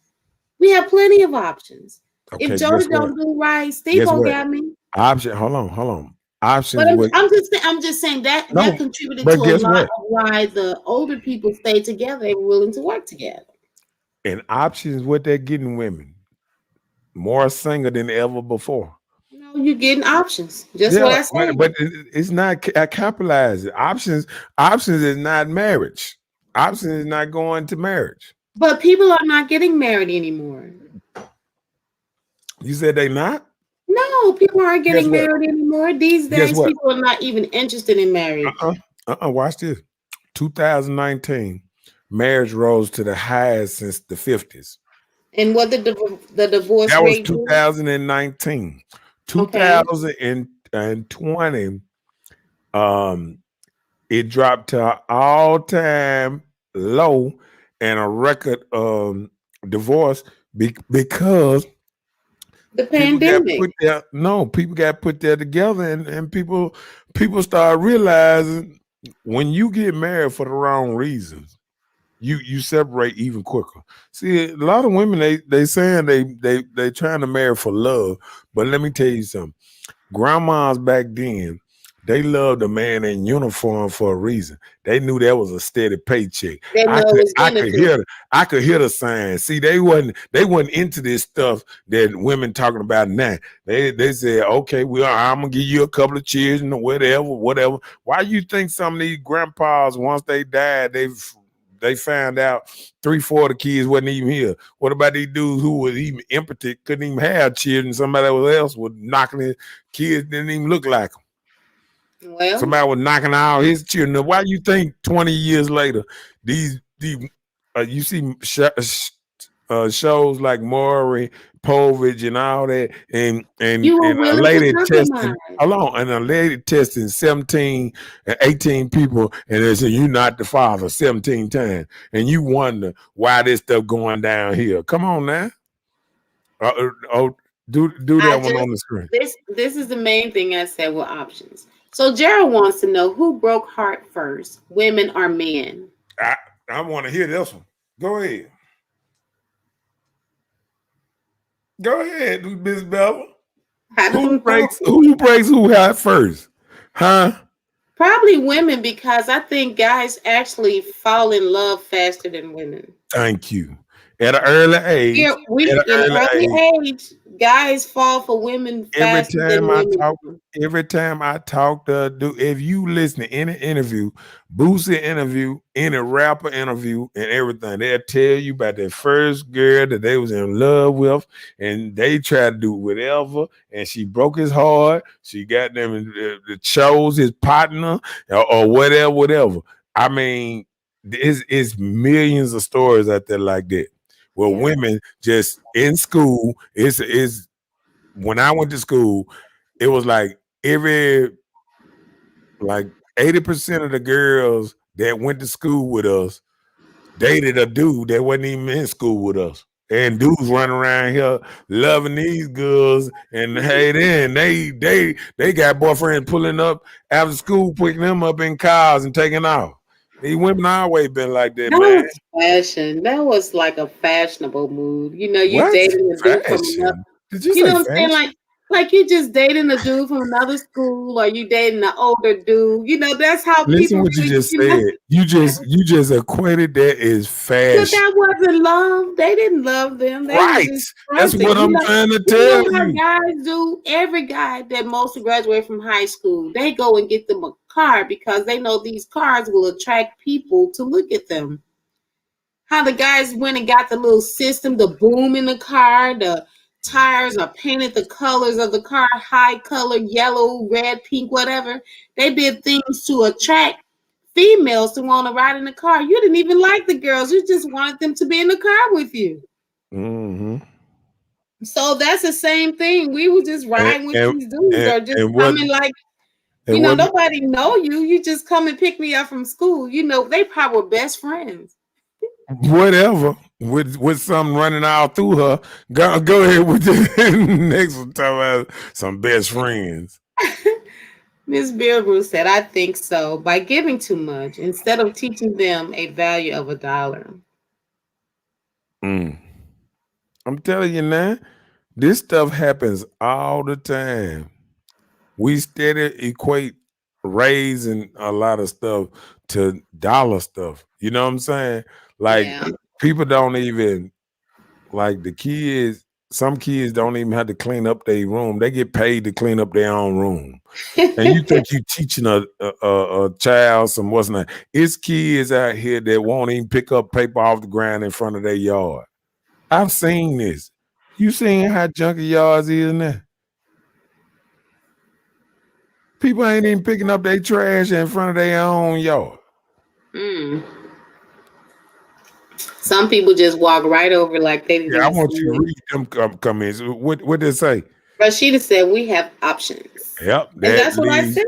We have plenty of options. If Okay. Guess Jody what? don't do right, Steve Guess what? got me. Option. Hold on. But Options. What? I'm just saying that No. that contributed to But a guess lot what? of why the older people stayed together and were willing to work together. And options. What they're getting women more single than ever before. You know, you're getting options. Just what Yeah, I said. but it's not capitalized. Options is not marriage. Options is not going to marriage. But people are not getting married anymore. You said they not. No, people aren't Guess getting what? married anymore. These Guess days, what? people are not even interested in marriage. Uh-uh. Watch this. 2019, marriage rose to the highest since the 50s. And what did the divorce That was rate do? 2019. Okay. 2020, um, it dropped to an all-time low and a record divorce because The people got pandemic. put there. No, people got put there together, and people start realizing when you get married for the wrong reasons, you separate even quicker. See, a lot of women they saying they trying to marry for love, but let me tell you something. Grandmas back then, they loved a man in uniform for a reason. They knew that was a steady paycheck. They know I it could was I could benefit. hear the signs. See, they wasn't into this stuff that women talking about now. They said, okay, I'm gonna give you a couple of children or whatever. Why you think some of these grandpas once they died, they found out 3-4 of the kids wasn't even here. What about these dudes who was even impotent, couldn't even have children? Somebody else was knocking his kids, didn't even look like him. Well, Somebody was knocking out his children. Now, why you think 20 years later, these you see shows like Maury Povich and all that, you were and a willing to lady testing compromise. along, and a lady testing 17 and 18 people, and they say you're not the father 17 times, and you wonder why this stuff going down here. Come on now, do I that one on just the screen. this is the main thing I said with options. So Gerald wants to know who broke heart first, women or men. I I want to hear this one. Go ahead. Go ahead, Miss Bella. I don't know. Who breaks who heart first? Huh? Probably women because I think guys actually fall in love faster than women. Thank you. At an early age, Here we at an in early early age, age, guys fall for women every faster time than I women talk, do. if you listen to any interview, Boosie interview, any rapper interview, and everything, they'll tell you about their first girl that they was in love with, and they tried to do whatever, and she broke his heart. She got them chose his partner or whatever. I mean, it's millions of stories out there like that. Well, Yeah. women just in school, it's when I went to school, it was every like 80% of the girls that went to school with us dated a dude that wasn't even in school with us. And dudes running around here loving these girls, and hey, then they got boyfriends pulling up after school, picking them up in cars and taking off. These women always been like that, That man. was fashion. That was like a fashionable move. You know, you What dating a dude from another, fashion? Did you you say know what I'm saying? fashion? Like you just dating a dude from another school or you dating an older dude. You know, that's how Listen people what you really, just you said. know. You just equated that as But fashion. that wasn't love. They didn't love them. They was Right. just That's trusting. what I'm trying to You tell know how you. guys do. Every guy that mostly graduate from high school, they go and get them a car because they know these cars will attract people to look at them. How the guys went and got the little system, the boom in the car, the tires are painted the colors of the car, high color, yellow, red, pink, whatever. They did things to attract females to want to ride in the car. You didn't even like the girls. You just wanted them to be in the car with you. Mm-hmm. So that's the same thing. We were just And riding with and these dudes and, or just and what coming like, and what nobody know you. You just come and pick me up from school. They probably were best friends. whatever with something running all through her. Go ahead with the next one. Talk about some best friends. Miss Bilbrook said, I think so. By giving too much instead of teaching them a value of $1. Mm. I'm telling you now, this stuff happens all the time. We steady equate raising a lot of stuff to dollar stuff. You know what I'm saying? Like Yeah. people don't even like the kids. Some kids don't even have to clean up their room. They get paid to clean up their own room. And you think you teaching a child some what's not? It's kids out here that won't even pick up paper off the ground in front of their yard. I've seen this. You seen how junky yards is now? People ain't even picking up their trash in front of their own yard. Mm. Some people just walk right over like they Yeah, I didn't want see you to it. read them comments. What they say? Rashida said we have options. Yep, And that's what I said.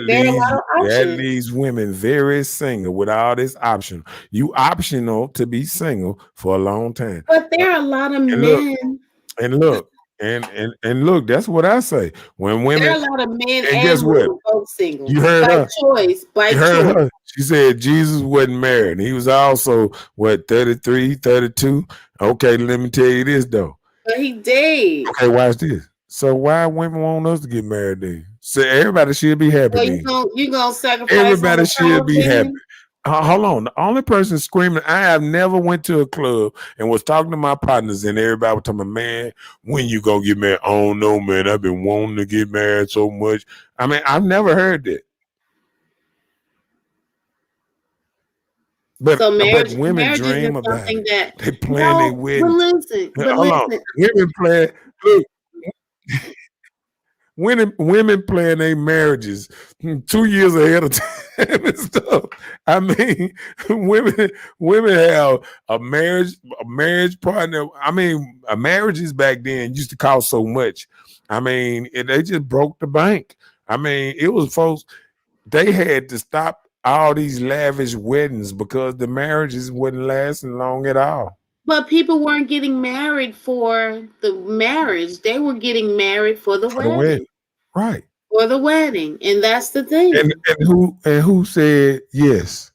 There are a lot of that options. leaves women very single with all this option. You optional to be single for a long time. But there are a lot of And look, men. and look, and look, that's what I say. When There women are a lot of men and and guess what? women both single. You heard By her. choice. By You heard choice. her. She said Jesus wasn't married. He was also what 33, 32. Okay, let me tell you this though. But he did. Okay, watch this. So why women want us to get married then? So everybody should be happy So then. you gonna sacrifice on Everybody the should cross be happy. then? Hold on. The only person screaming, I have never went to a club and was talking to my partners and everybody was talking, man, when you gonna get married? I don't know, man. I've been wanting to get married so much. I mean, I've never heard that. So But marriage women marriage dream isn't about something it. that They plan their no, but weddings. listen, but Hold on. listen. Women plan look, women plan their marriages 2 years ahead of time and stuff. I mean, women have a marriage partner. I mean, marriages back then used to cost so much. I mean, they just broke the bank. I mean, it was folks, they had to stop all these lavish weddings because the marriages wasn't lasting long at all. But people weren't getting married for the marriage. They were getting married for the For the wedding. wedding. Right. For the wedding. And that's the And thing. who said yes?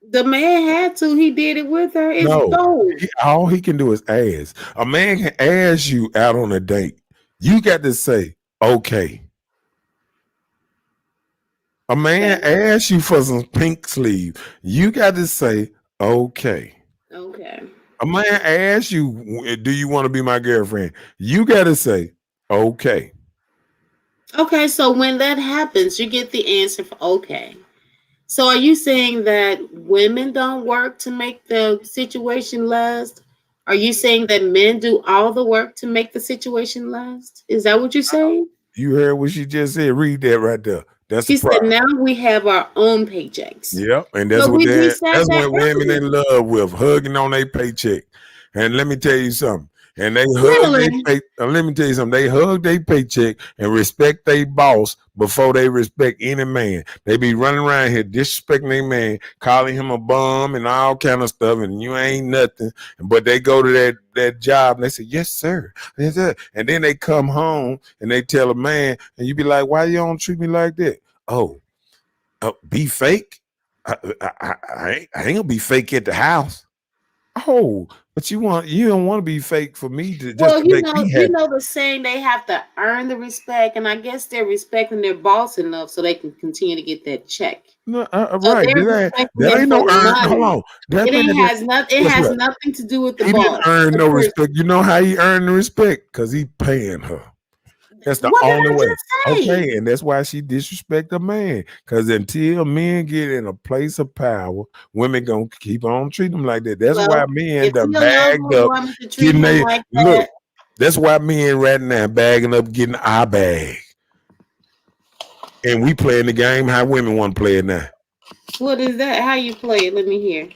The man had to. He did it with her. It's No. both. All he can do is ask. A man can ask you out on a date. You got to say, okay. A man Okay. asks you for some pink sleeve. You got to say, okay. Okay. A man asks you, do you want to be my girlfriend? You got to say, okay. Okay, so when that happens, you get the answer for okay. So are you saying that women don't work to make the situation last? Are you saying that men do all the work to make the situation last? Is that what you're saying? You heard what she just said. Read that right there. That's the She said, problem. now we have our own paychecks. Yep, and But we said that's that what women earlier. in love with, hugging on their paycheck. And let me tell you something. And they hug Really? let me tell you something. They hug their paycheck and respect their boss before they respect any man. They be running around here disrespecting their man, calling him a bum and all kind of stuff, and you ain't nothing. But they go to that job and they say, yes, sir. Yes, sir. And then they come home and they tell a man, and you be like, why you don't treat me like that? Oh, be fake? I ain't gonna be fake at the house. Oh, but you don't want to be fake for me to just Well, to make me you happy. know the saying they have to earn the respect, and I guess they're respecting their boss enough so they can continue to get that check. No, So right. they're respecting That him ain't for no the earn. Hold money. on. That It man ain't did, has nothing. It guess has what? nothing to do with the He didn't boss. earn The no person. respect. You know how he earned the respect? Because he paying her. That's the What did only I way. just say? Okay, and that's why she disrespect a man. Because until men get in a place of power, women gonna keep on treating them like that. That's why Well, men if done you don't want bagged a up, woman to treat getting him they like look. that, That's why men right now bagging up, getting our bag, and we playing the game how women want to play it now. what is that? How you play it? Let me hear.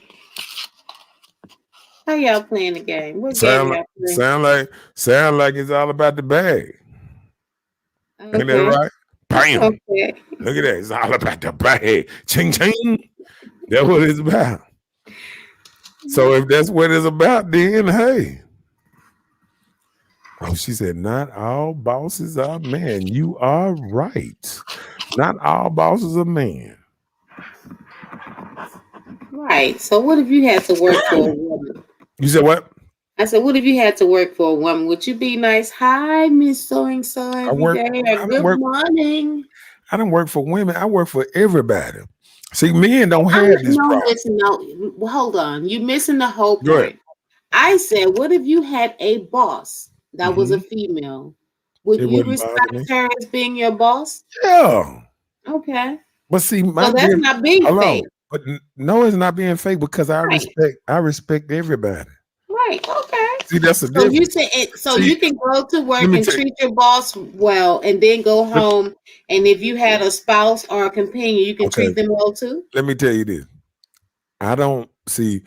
How y'all playing the game? What game Sound like y'all playing? sound like it's all about the bag. Ain't that Okay. right? Bam! Okay. Look at that. It's all about the bag. Ching ching. That's what it's about. So if that's what it's about, then hey. Oh, she said, not all bosses are men. You are right. Not all bosses are men. Right. So what if you had to work for a woman? You said what? I said, what if you had to work for a woman? Would you be nice? Hi, Miss So and So I every work. day, or I don't good work. morning. I don't work for women. I work for everybody. See, men don't I'm have this no, problem. listen, no. Well, hold on. You're missing the whole Go ahead. point. I said, what if you had a boss that was a Hmm. female? Would It you wouldn't bother respect me. her as being your boss? Yeah. Okay. But see, my So that's dear, not being hold on. fake. But no, it's not being fake because Right. I respect everybody. Right. Okay. See, that's the So you difference. say it, so See, you can go to let work me and tell you. treat your boss well and then go home, and if you had a spouse or a companion, you can Okay, treat them well too? let me tell you this. I don't see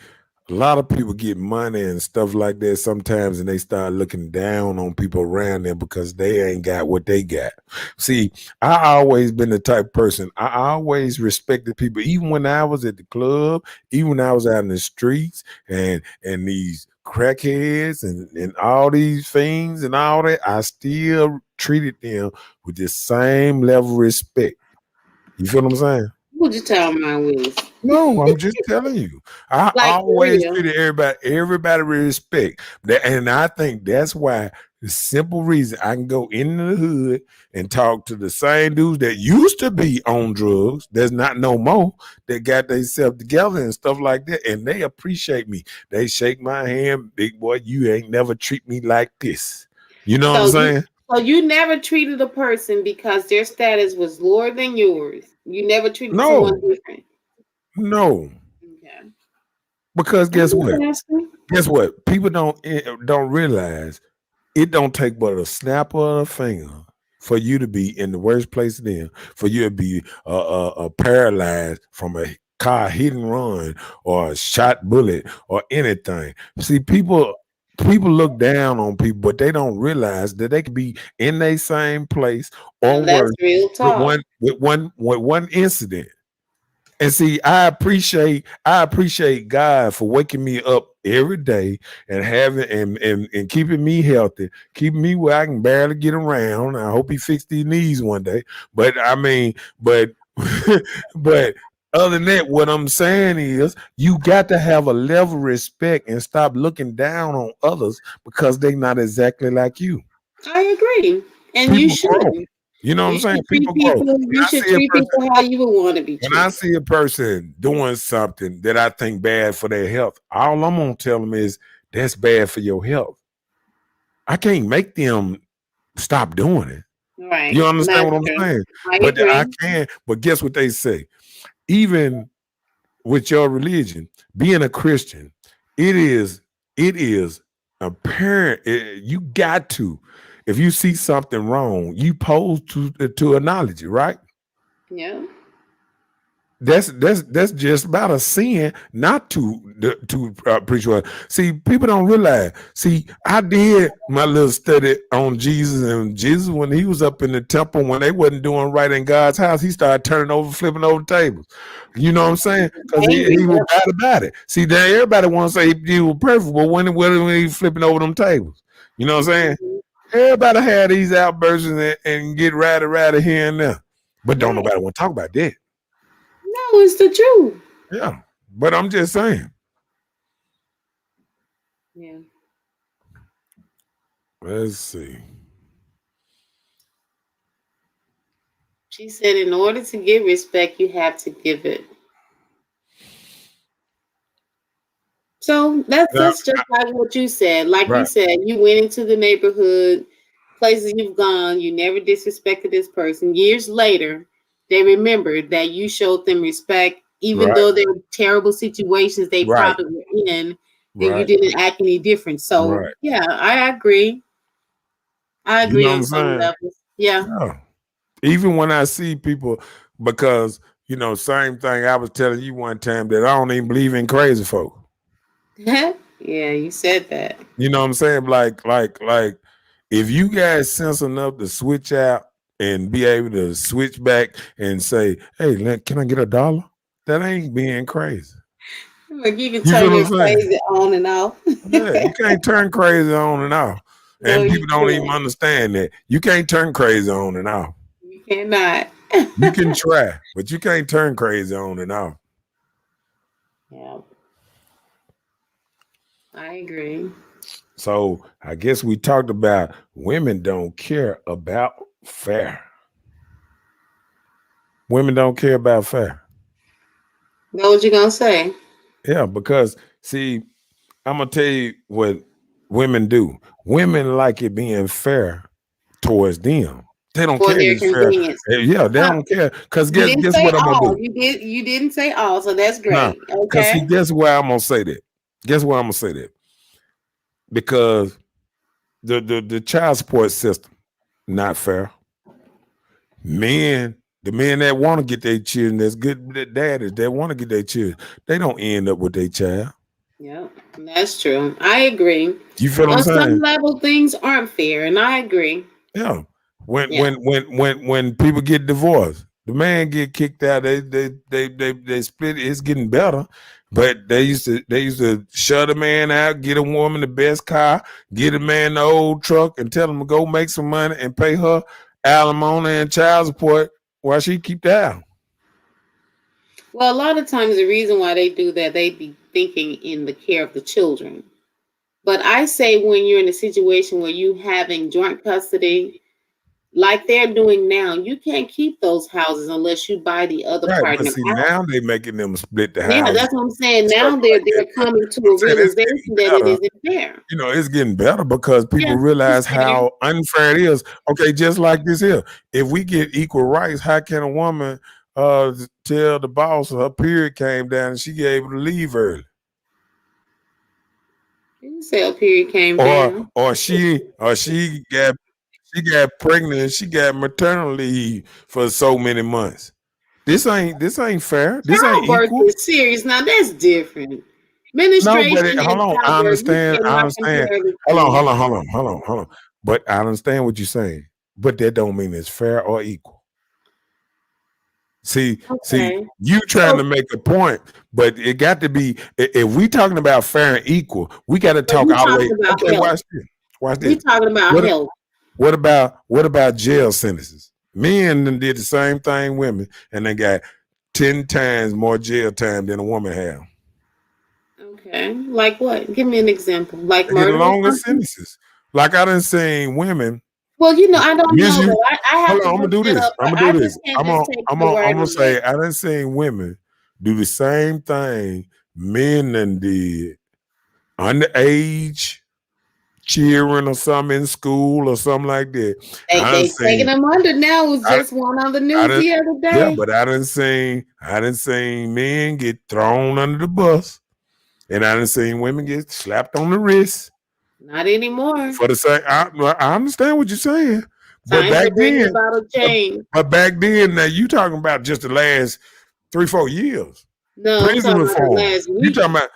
a lot of people get money and stuff like that sometimes, and they start looking down on people around them because they ain't got what they got. See, I always been the type of person. I always respected people, even when I was at the club, even when I was out in the streets, and these crackheads and all these things and all that. I still treated them with the same level of respect. You feel what I'm saying? What you tell my Willis? No, I'm just telling you. I Like for always real. treated everybody with respect. And I think that's why the simple reason I can go in the hood and talk to the same dudes that used to be on drugs, there's not no more, that got themselves together and stuff like that. And they appreciate me. They shake my hand, big boy, you ain't never treat me like this. You know what I'm So you saying? so you never treated a person because their status was lower than yours. You never treated someone No, different. no. Okay. Because I'm guess what? just asking. Guess what? People don't realize it don't take but a snap of a finger for you to be in the worst place then, for you to be paralyzed from a car hit and run or a shot bullet or anything. See, people look down on people, but they don't realize that they could be in the same place or Now that's worse real with talk. one incident. And see, I appreciate God for waking me up every day and having and keeping me healthy, keeping me where I can barely get around. I hope he fixed these knees one day. But I mean, but but other than that, what I'm saying is you got to have a level of respect and stop looking down on others because they're not exactly like you. I agree. And you People grow. should. You know what I'm You saying? should treat People grow. people you should treat people how you would want to be When I treated. see a person doing something that I think bad for their health, all I'm gonna tell them is that's bad for your health. I can't make them stop doing it. Right. You understand That's what I'm true. saying? I But I agree. can. But guess what they say? Even with your religion, being a Christian, it is it is apparent. You got to. If you see something wrong, you pose to acknowledge it, right? Yeah. That's just about a sin not to preach what. See, people don't realize. See, I did my little study on Jesus, and Jesus, when he was up in the temple, when they wasn't doing right in God's house, he started turning over, flipping over tables. You know what I'm saying? Because Angry. he was Yep. bad about it. See, then everybody want to say he was perfect, but when he flipping over them tables, you know what I'm saying? Mhm. Everybody had these outbursts and get ratty here and there, but don't Right. nobody want to talk about that. No, it's the truth. Yeah, but I'm just saying. Yeah. Let's see. She said, in order to get respect, you have to give it. So that's Yeah, just like what you said. Like you right. said, you went into the neighborhood places you've gone, you never disrespected this person. Years later, they remember that you showed them respect, even Right, though there were terrible situations they right, probably were in, and you right, didn't act any different. So, right. yeah, I agree. I You agree know what on I'm some saying? levels. Yeah. Yeah. Even when I see people, because same thing I was telling you one time that I don't even believe in crazy folk. Yeah, you said that. You know what I'm saying? Like, if you guys sense enough to switch out and be able to switch back and say, "Hey, can I get $1?" That ain't being crazy. Like you can You turn feel what your I'm saying? crazy on and off. Yeah, you can't turn crazy on and off. No, And you people don't even can't. understand that. You can't turn crazy on and off. You cannot. You can try, but you can't turn crazy on and off. Yeah, I agree. So I guess we talked about women don't care about fair. Women don't care about fair. Know what you gonna say? Yeah, because see, I'm gonna tell you what women do. Women like it being fair towards them. They don't For care if their it's fair. convenience. Yeah, they Huh. don't care. Cause You guess didn't guess say what I'm gonna all. do? You didn't say all, so that's Nah, great. cause see, Okay. guess why I'm gonna say that? Guess why I'm gonna say that? Because the child support system not fair. Men, the men that want to get their children, that's good daddies that want to get their children, they don't end up with their child. Yep, that's true. I agree. You feel what I'm On some saying? level, things aren't fair, and I agree. Yeah. When Yeah. when when when when people get divorced, the man get kicked out. They split. It's getting better, but they used to shut a man out, get a woman the best car, get a man the old truck, and tell him to go make some money and pay her alimony and child support while she keep down. Well, a lot of times the reason why they do that, they be thinking in the care of the children. But I say when you're in a situation where you having joint custody, like they're doing now, you can't keep those houses unless you buy the other Right, but partner see out. now they making them split the Yeah, house, that's what I'm saying. stuff Now like that. they're coming to I'm a saying it's getting realization that it better. isn't fair. It's getting better because people Yes, it's realize fair. how unfair it is. Okay, just like this here. If we get equal rights, how can a woman tell the boss her period came down and she able to leave early? You say a period came Or down. or she got pregnant and she got maternal leave for so many months. This ain't fair. This ain't Childbirth equal. is serious. Now that's different. No, but Ministration hold and on. I childbirth, you understand. I cannot understand. compare the Hold on, two. hold on, hold on, hold on, hold on. But I understand what you're saying. But that don't mean it's fair or equal. See, Okay. you trying to So, make a point, but it got to be. If we talking about fair and equal, we got to but talk we all the way. talking about Okay, health. watch this. Watch We this. talking about What health. what about jail sentences? Men done did the same thing, women, and they got 10 times more jail time than a woman have. Okay. Like what? Give me an example. Like They get murder or longer something? sentences. Like I done seen women Well, I don't know misuse. that. I have Hold to on, I'm gonna look do that this. up. I'm I gonna do this. just can't I'm just gonna take I'm your gonna I'm word gonna on that. say I done seen women do the same thing men done did underage cheering or something in school or something like that. I done They taking seen them under now. It was I, just one on the I news done the other yeah, day. but I done seen men get thrown under the bus, and I done seen women get slapped on the wrist Not anymore. for the same. I understand what you're saying, but Times back are bringing then, about a but, change. but back then, now you talking about just the last 3-4 years. No, I'm Prison talking about the reform. last You week. talking about?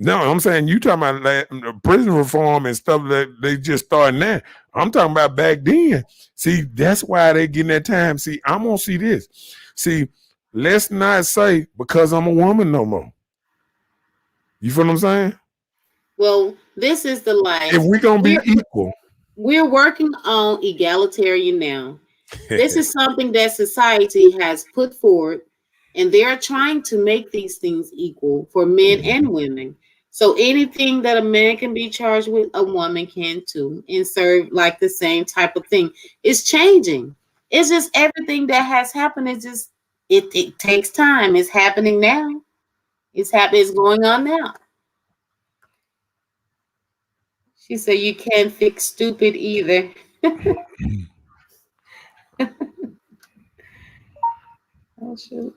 No, I'm saying you talking about prison reform and stuff that they just starting now. I'm talking about back then. See, that's why they getting that time. See, I'm gonna see this. See, let's not say because I'm a woman no more. You feel what I'm saying? Well, this is the If life. we gonna be We're equal, we're working on egalitarian now. This is something that society has put forward, and they're trying to make these things equal for men and women. So anything that a man can be charged with, a woman can too, and serve like the same type of thing. It's changing. It's just everything that has happened. It takes time. It's happening now. It's happening. It's going on now. She said you can't fix stupid either. Oh shoot.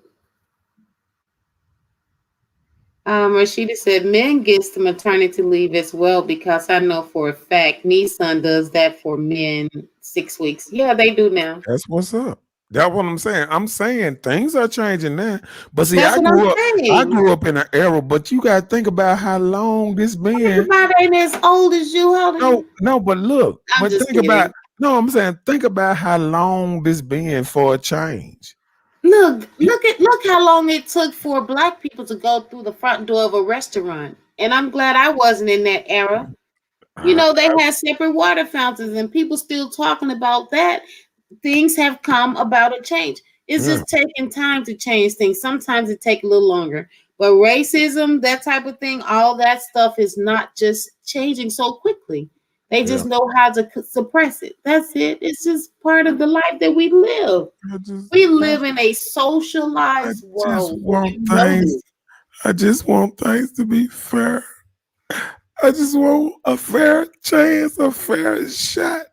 Rashida said men gets the maternity leave as well because I know for a fact Nissan does that for men 6 weeks. Yeah, they do now. That's what's up. That's what I'm saying. I'm saying things are changing now. But see, That's what I'm I saying. grew up in an era, but you gotta think about how long this been. Everybody ain't as old as you. How old are No, you? no, but look, I'm but just think about kidding. no, I'm saying think about how long this been for a change. You, Look how long it took for black people to go through the front door of a restaurant. And I'm glad I wasn't in that era. You I, know, they had separate water fountains and people still talking about that. Things have come about a change. It's yeah, just taking time to change things. Sometimes it take a little longer. But racism, that type of thing, all that stuff is not just changing so quickly. They yeah. just know how to suppress it. That's it. It's just part of the life that we live. I just, We I, live in a I socialized just world. want You know things. this, I just want things to be fair. I just want a fair chance, a fair shot.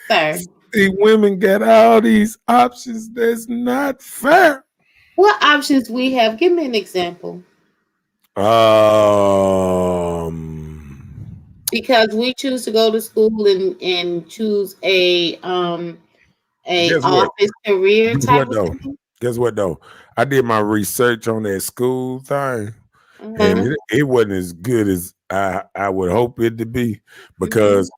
sir. See, women get all these options. That's not fair. What options we have? Give me an example. Um, Because we choose to go to school and choose a guess what? office career Guess type what of though? thing. Guess what though? I did my research on that school thing, and Uh-huh. it wasn't as good as I would hope it to be Hmm. because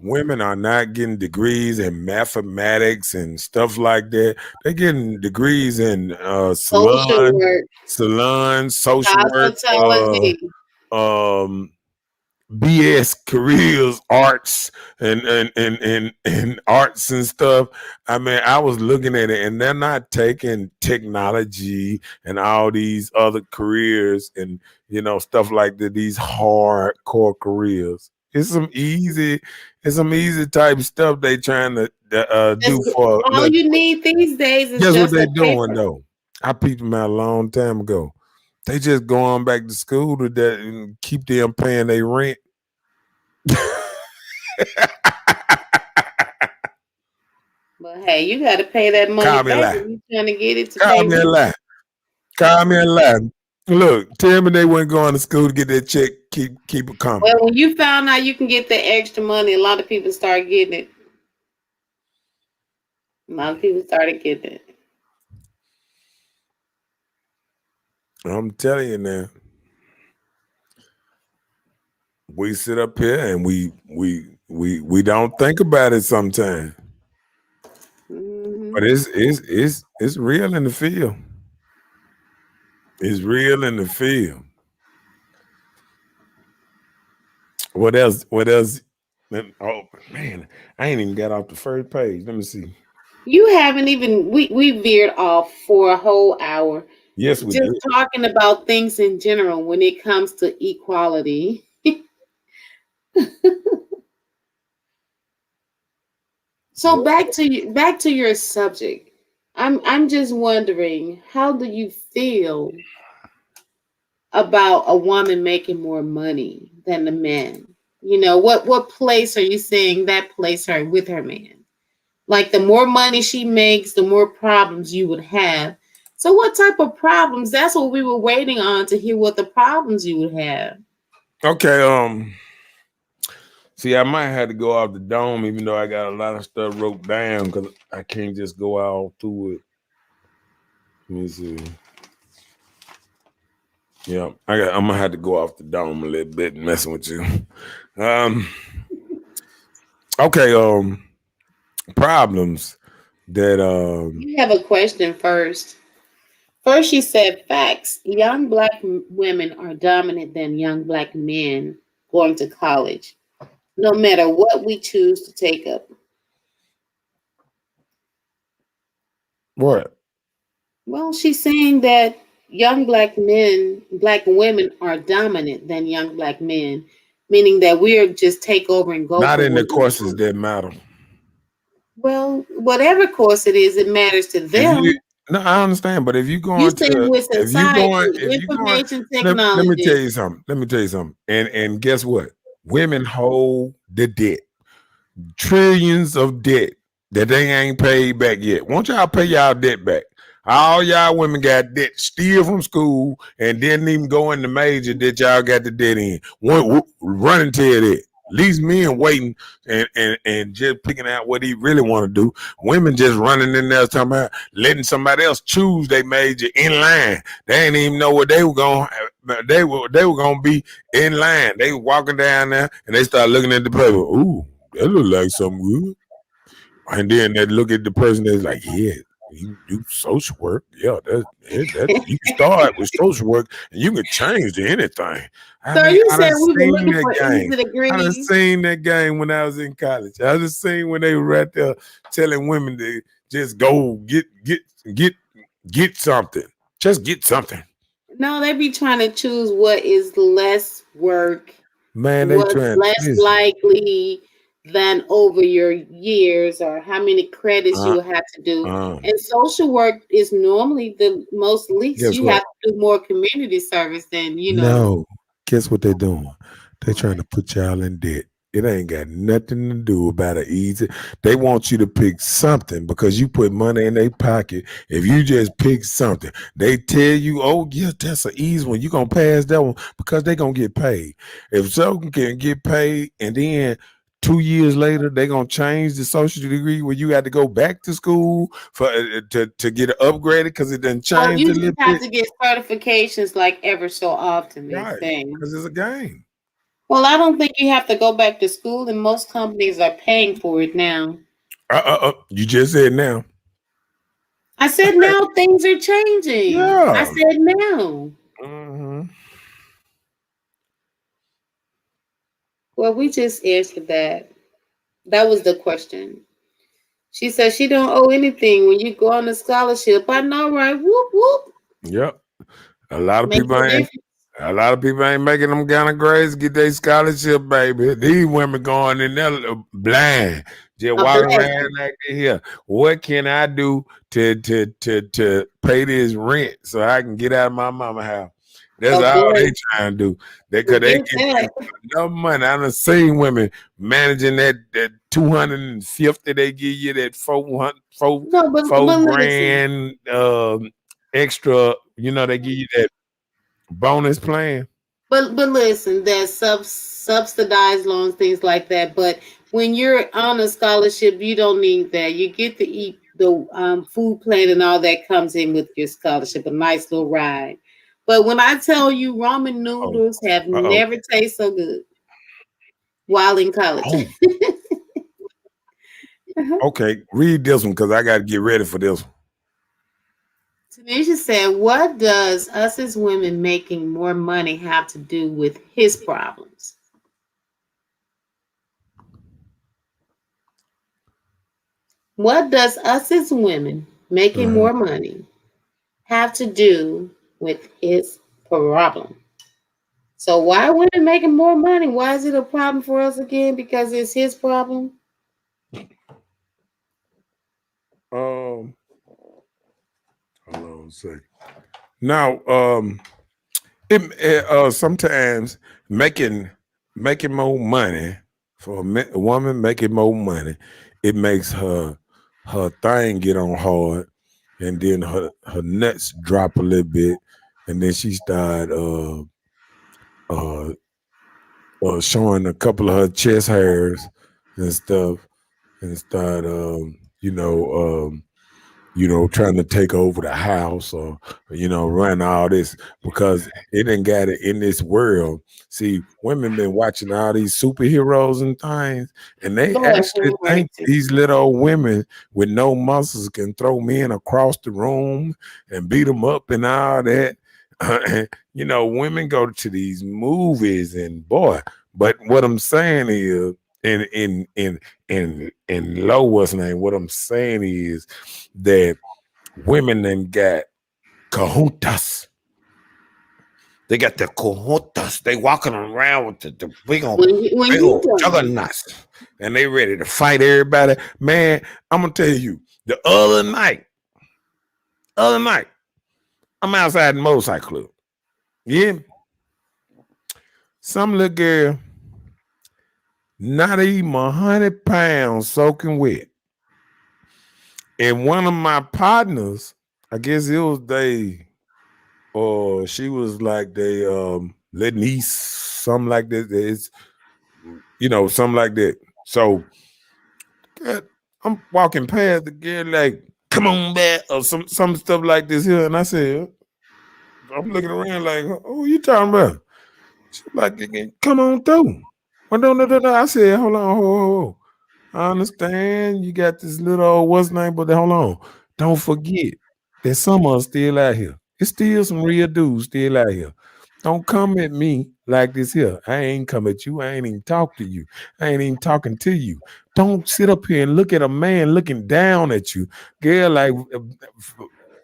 women are not getting degrees in mathematics and stuff like that. They're getting degrees in Social work, social work, cosmetology. um BS careers, arts and arts and stuff. I mean, I was looking at it, and they're not taking technology and all these other careers and stuff like that. These hardcore careers. It's some easy type stuff they trying to Just, do for. all Look, you need these days is guess what just they a doing paper. though? I peeped them out a long time ago. They just going back to school to that and keep them paying their rent. But hey, you got to pay that money Call me a back lie. if you trying to get it to Call pay me a rent. lie. Call me a lie. Look, tell me they weren't going to school to get that check. Keep it coming. Well, when you found out you can get the extra money, a lot of people start getting it. A lot of people started getting it. I'm telling you now. We sit up here and we don't think about it sometimes. Hmm. But it's real in the field. It's real in the field. What else? What else? Oh man, I ain't even got off the first page. Let me see. You haven't even we veered off for a whole hour Yes, we just did. talking about things in general when it comes to equality. So back to your subject. I'm just wondering, how do you feel about a woman making more money than the man? You know, what place are you saying that place her with her man? Like the more money she makes, the more problems you would have. So what type of problems? That's what we were waiting on to hear what the problems you would have. Okay. See, I might have to go off the dome, even though I got a lot of stuff wrote down, because I can't just go all through it. Let me see. Yeah, I'm gonna have to go off the dome a little bit, messing with you. Um. Okay. Problems that You have a question first. First, she said facts. Young black women are dominant than young black men going to college, no matter what we choose to take up. what? Well, she's saying that young black men, black women are dominant than young black men, meaning that we're just take over and go Not for in what the we courses want. that matter. Well, whatever course it is, it matters to If you them. no, I understand, but if you You going saying to with society, if you going information let me tell technology. you something. Let me tell you something. And guess what? Women hold the debt. trillions of debt that they ain't paid back yet. Won't y'all pay y'all debt back? All y'all women got debt still from school and didn't even go in the major that y'all got the debt in. Run and tell that. At least men waiting and just picking out what he really want to do. Women just running in there talking about letting somebody else choose their major in line. They didn't even know what they were going. They were gonna be in line. They were walking down there and they start looking at the paper. Ooh, that look like something good. And then they look at the person that's like, yeah, you do social work. Yeah, that you can start with social work and you can change to anything. I So mean, you I said done we were seen looking that for game. easy I done degrees. seen that game when I was in college. I just seen when they were right there telling women to just go get something. Just get something. No, they be trying to choose what is less work, Man, they what's trying less listen. likely than over your years or how many credits you Uh, will have to do. um, And social work is normally the most least. guess You what? have to do more community service than, No. Guess what they doing? They trying to what? put y'all in debt. It ain't got nothing to do about it easy. They want you to pick something because you put money in their pocket. If you just pick something, they tell you, oh, yeah, that's an easy one. You're going to pass that one because they going to get paid. If someone can get paid and then 2 years later, they going to change the social degree where you got to go back to school for to get it upgraded because it done Oh, changed you a just little have bit. to get certifications like ever so often, they Right. say. Because it's a game. Well, I don't think you have to go back to school, and most companies are paying for it now. You just said now. I said now things are changing. I Yeah. said now. Hmm. Well, we just answered that. That was the question. She said she don't owe anything when you go on a scholarship. I know, right? Whoop whoop. Yep. A lot of Makes people a ain't. difference. A lot of people ain't making them kind of grades to get their scholarship, baby. These women going in there blind, just A walking around blessing. like they here. What can I do to pay this rent so I can get out of my mama house? That's A all they blessing. trying to do. They could they Forget get that. enough money. I done seen women managing that 250 they give you that 400 No, four but listen. grand extra. They give you that bonus plan. But listen, there's subsidized loans, things like that. But when you're on a scholarship, you don't need that. You get to eat the food plan and all that comes in with your scholarship, a nice little ride. But when I tell you ramen Oh, noodles have oh, never tasted so good while in college. oh. Okay, read this one because I got to get ready for this one. Tanisha said, what does us as women making more money have to do with his problems? What does us as women making Uh-huh. more money have to do with his problem? So why are women making more money? Why is it a problem for us again? Because it's his problem. Um, hold on a second. Now, sometimes making more money for a woman making more money, it makes her thing get on hard, and then her nuts drop a little bit, and then she start uh showing a couple of her chest hairs and stuff, and start trying to take over the house or run all this because it ain't got it in this world. See, women been watching all these superheroes and things, and they Lord have actually think mercy. these little old women with no muscles can throw men across the room and beat them up and all that. Women go to these movies and boy, but what I'm saying is, in low what's name, what I'm saying is that women then got cahotas. They got the cahotas. They walking around with the When big you old done, juggernauts, and they ready to fight everybody. Man, I'm gonna tell you, the other night, I'm outside the motorcycle club. Yeah, some little girl not even 100 pounds soaking wet. And one of my partners, I guess it was they, or she was like they little niece, something like that. It's something like that. So God, I'm walking past the girl like, come on back, or some stuff like this here. And I said, I'm looking around like, who you talking about? She's like, come on through. Well, no. I said, hold on, hold. I understand you got this little old what's name, but hold on. Don't forget that some of us still out here. It's still some real dudes still out here. Don't come at me like this here. I ain't come at you. I ain't even talk to you. I ain't even talking to you. Don't sit up here and look at a man looking down at you. Girl, like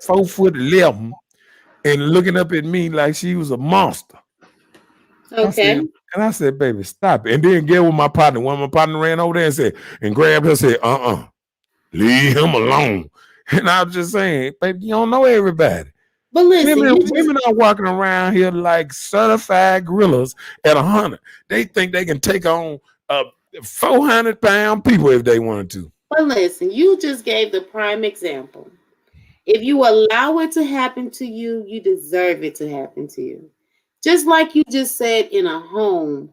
4'11" and looking up at me like she was a monster. I said, Okay. and I said, baby, stop it. And then get with my partner. One of my partner ran over there and said, and grabbed her and said, leave him alone. And I was just saying, baby, you don't know everybody. But listen, Women, you just women are walking around here like certified gorillas at 100. They think they can take on 400-pound people if they wanted to. you just gave the prime example. If you allow it to happen to you, you deserve it to happen to you. Just like you just said in a home,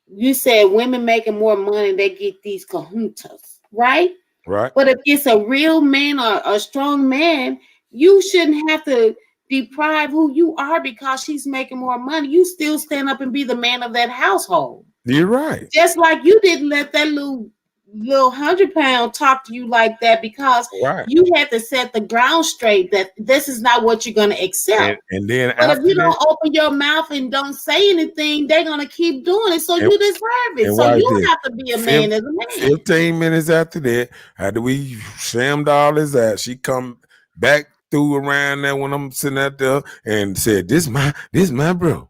you said women making more money, they get these kahuntas, right? Right? But if it's a real man or a strong man, you shouldn't have to deprive who you are because she's making more money. You still stand up and be the man of that household. You're right. Just like you didn't let that little 100 pound talk to you like that because Right. you had to set the ground straight that this is not what you're gonna accept. And then But if after you that, don't open your mouth and don't say anything, they're gonna keep doing it. So and, you deserve it. and So watch you this. have to be a man as a man. 15 minutes after that, after we shammed all his ass, she come back through around there when I'm sitting out there and said, this my bro.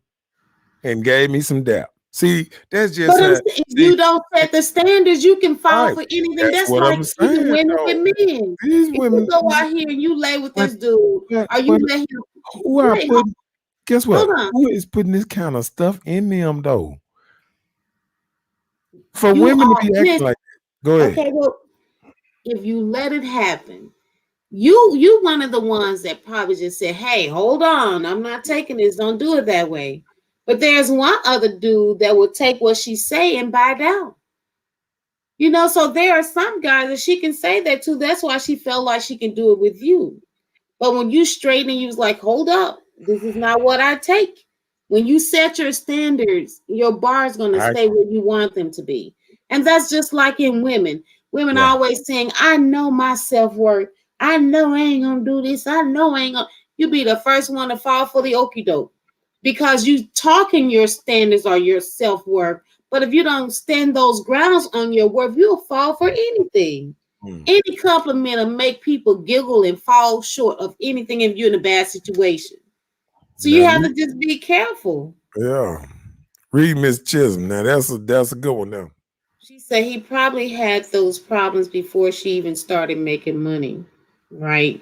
And gave me some doubt. See, that's just But how if see, you don't set the standards, you can fall right. for anything. That's That's what like I'm even saying women though. with men. These If you women, go out here and you lay with but this dude, but, or you but let him who are wait, putting guess what? hold on. Who is putting this kind of stuff in them though? For You women to are be acting listen, like that. Go ahead. okay, well, if you let it happen, you one of the ones that probably just said, hey, hold on, I'm not taking this, don't do it that way. But there's one other dude that will take what she say and buy down. So there are some guys that she can say that to. That's why she felt like she can do it with you. But when you straighten and you was like, hold up, this is not what I take. When you set your standards, your bar is going to I stay where you want them to be. And that's just like in women. Women yeah. are always saying, I know my self-worth. I know I ain't going to do this. I know I ain't going to. You be the first one to fall for the okie doke because you talking your standards or your self-worth. But if you don't stand those grounds on your worth, you'll fall for anything. Hmm. Any compliment will make people giggle and fall short of anything if you're in a bad situation. So you Now have to just be careful. yeah. Read Miss Chisholm. Now that's a good one now. She said he probably had those problems before she even started making money. Right.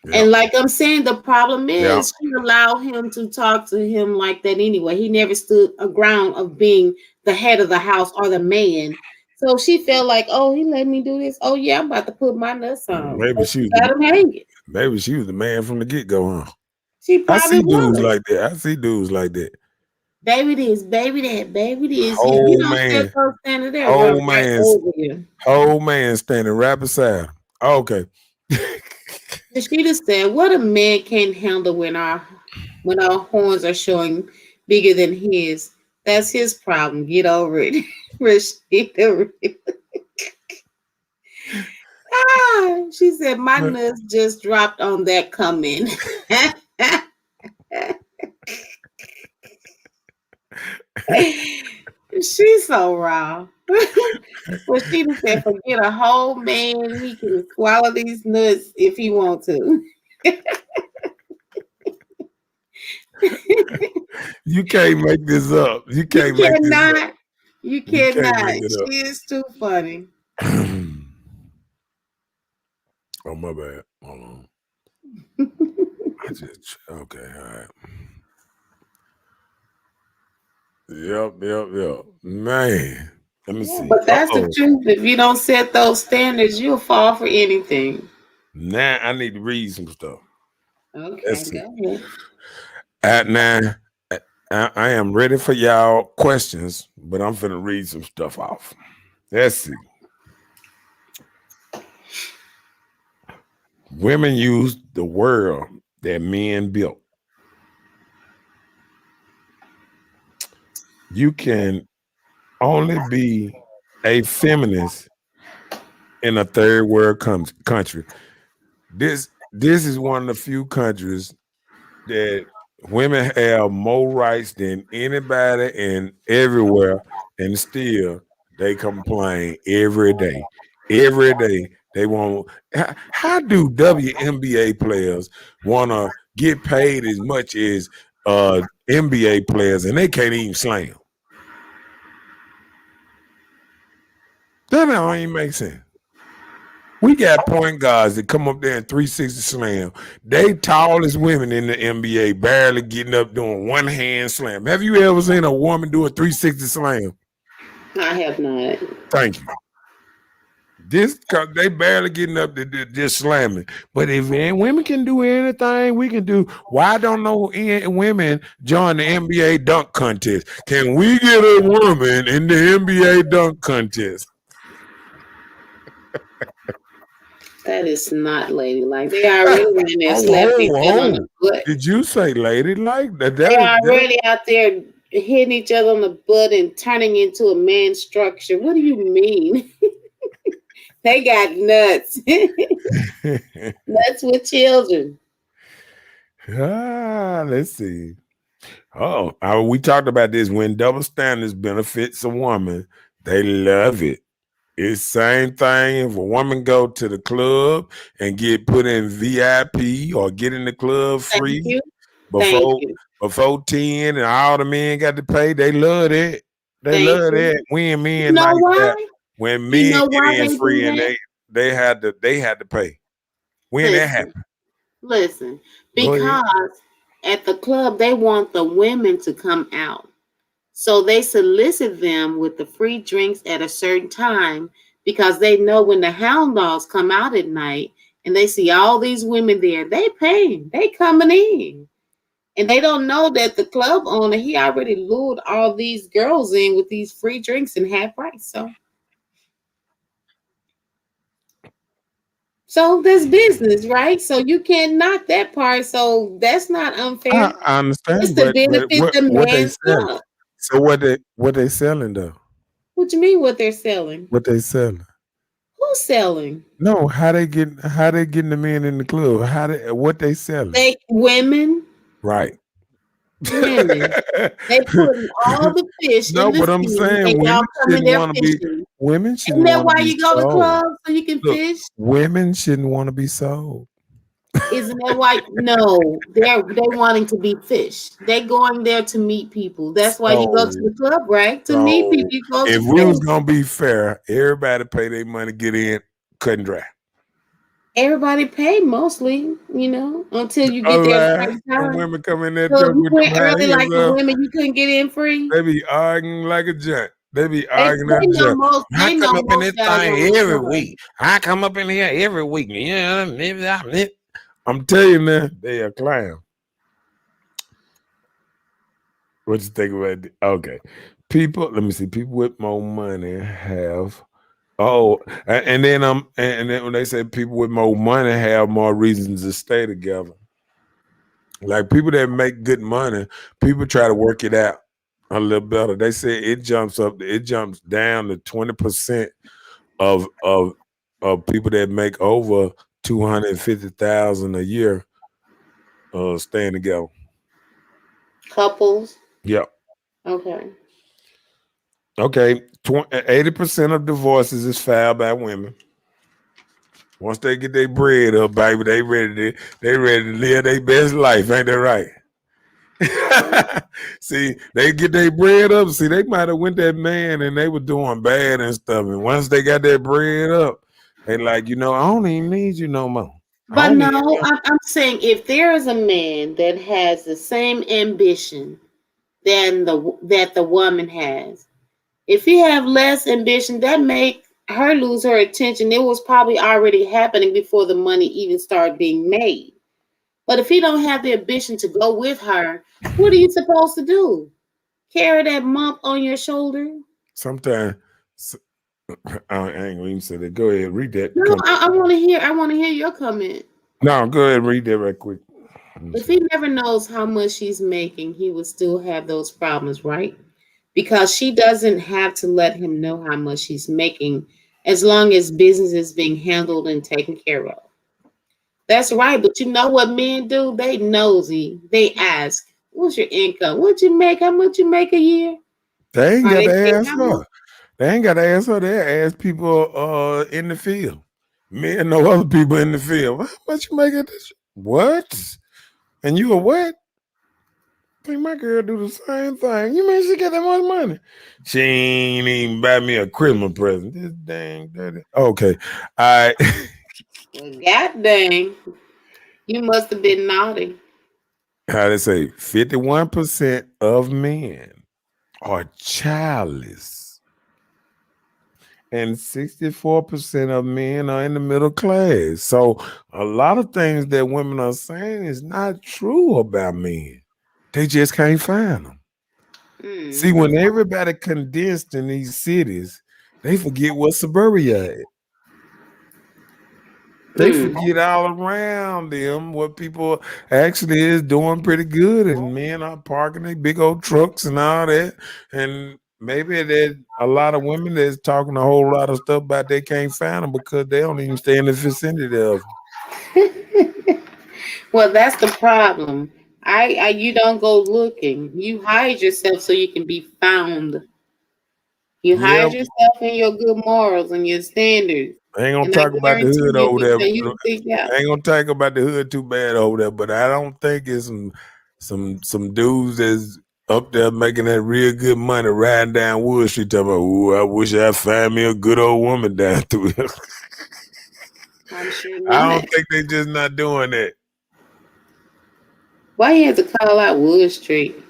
Yeah. And like I'm saying, the problem Yeah. is she allowed him to talk to him like that anyway. He never stood a ground of being the head of the house or the man. So she felt like, oh, he let me do this. Oh yeah, I'm about to put my nuts on. Maybe So she she was the got him hanging. maybe she was the man from the get-go, huh? She I probably see dudes was. like that. I see dudes like that. Baby this, baby that, baby this. You Whole don't set man, those standards, they'll run whole right man's over you. whole man standing right beside him. Okay. And she just said, what a man can't handle when our horns are showing bigger than his. That's his problem. Get over it. Rashida. She said, my nuts just dropped on that comment. She's so raw. Well, she just said, forget a whole man. He can swallow these nuts if he want to. You can't make this up. You You can't make this up. cannot. You You can't cannot. make it She is too funny. up. Oh my bad. Hold on. I just okay, all right. Yep. Man. Let me Yeah, see. but that's the Oh, truth. If you don't set those standards, you'll fall for anything. now I need to read some stuff. Okay, Let's see. go ahead. At now, I, I am ready for y'all questions, but I'm finna read some stuff off. Let's see. Women use the world that men built. You can only be a feminist in a third world country. This is one of the few countries that women have more rights than anybody and everywhere, and still they complain every day. Every day they want. How do WNBA players want to get paid as much as NBA players, and they can't even slam? That don't even make sense. We got point guards that come up there and 360 slam. They tallest women in the NBA barely getting up doing one hand slam. Have you ever seen a woman do a 360 slam? I have not. Thank you. This they barely getting up to just slamming. But if women can do anything, we can do. Why don't no women join the NBA dunk contest? Can we get a woman in the NBA dunk contest? That is not ladylike. They already ran there, Oh, slapped each other on the oh, oh. butt. Did you say lady like that? They That already out there hitting each other on the butt and turning into a man structure. What do you mean? They got nuts. Nuts with children. let's see. Oh, we talked about this. When double standards benefits a woman, they love it. It's same thing if a woman go to the club and get put in VIP or get in the club Thank free you. Thank before you. before 10 and all the men got to pay. They love that. They Thank love you. that. When You men know like that, why? when You men know why get in they do free and that? they had to pay. When that Listen, happened. listen. Go ahead. Because at the club they want the women to come out. So they solicit them with the free drinks at a certain time because they know when the hound dogs come out at night and they see all these women there, they paying, they coming in. And they don't know that the club owner, he already lured all these girls in with these free drinks and half price. So that's business, right? So you can't knock that part. So that's not unfair. I It's understand, to but benefit the what they man's sell? club. So what they selling though? What you mean what they're selling? What they selling? Who's selling? No, how they getting the men in the club? How they what they selling? They women, Right. women. They putting all the fish in No, the but I'm sea saying and y'all come in there fishing. women Isn't shouldn't that want to why be you go to sold. clubs so you can Look, fish? women shouldn't want to be sold. Isn't that why? No, they wanting to be fish. They going there to meet people. That's why you go to So the club, right? To meet people. so You go to if we was fish. gonna be fair, everybody pay their money, get in, cut and dry. Everybody pay mostly, until you get there at a Alas, certain them time. women come in that So if joke you with them went high early heels like the up. women, you couldn't get in free. They be arguing like a junk. They be They arguing they that know junk. most I they come know up in most this guys on thing the every club. week. I come up in here every week. Yeah, maybe I'm telling you now, they a clown. What you think about it? Okay. People, let me see. People with more money have and then and then when they say people with more money have more reasons to stay together. Like people that make good money, people try to work it out a little better. They say it jumps down to 20% of people that make over 250,000 a year staying together. Couples. Yeah. Okay. Okay. 80% of divorces is filed by women. Once they get their bread up, baby, they ready to live their best life. Ain't that right? See, they get their bread up. See, they might have went that man and they were doing bad and stuff. And once they got their bread up, they like, I don't even need you no more. I But don't no, even want. I'm saying if there is a man that has the same ambition that the woman has, If he have less ambition, that make her lose her attention. It was probably already happening before the money even started being made. But if he don't have the ambition to go with her, what are you supposed to do? Carry that mump on your shoulder? Sometimes I ain't gonna even say that. Go ahead, read that. No, Come. I want to hear. I want to hear your comment. No, go ahead, read that right quick. Let me If see. he never knows how much she's making, he would still have those problems, right? Because she doesn't have to let him know how much she's making as long as business is being handled and taken care of. That's right, but you know what men do? They nosy. They ask, "What's your income? What you make? How much you make a year?" They ain't Or got they to say, ask "How her. much?" They ain't got to ask her. They ask people in the field. Me and no other people in the field. What you making this? What? And you a what? Think my girl do the same thing. You mean she get that much money? She ain't even buy me a Christmas present. This dang dirty. Okay. I Well, God dang, you must have been naughty. how they say 51% of men are childless. And 64% of men are in the middle class. So a lot of things that women are saying is not true about men. They just can't find them. See, Hmm. when everybody condensed in these cities, they forget what suburbia is. They Hmm. forget all around them what people actually is doing pretty good, and men are parking their big old trucks and all that. And maybe there's a lot of women that's talking a whole lot of stuff about they can't find them because they don't even stay in the vicinity of them. Well, that's the problem. You don't go looking. You hide yourself so you can be found. You Yeah, hide yourself in your good morals and your standards, I ain't gonna and I talk about the guarantee hood you, over there. you can figure out. I ain't gonna talk about the hood too bad over there, but I don't think it's some dudes that's up there making that real good money riding down Wood Street talking about, ooh, I wish I find me a good old woman down through here. I'm sure I not. don't think they just not doing that. Why you have to call out Wood Street?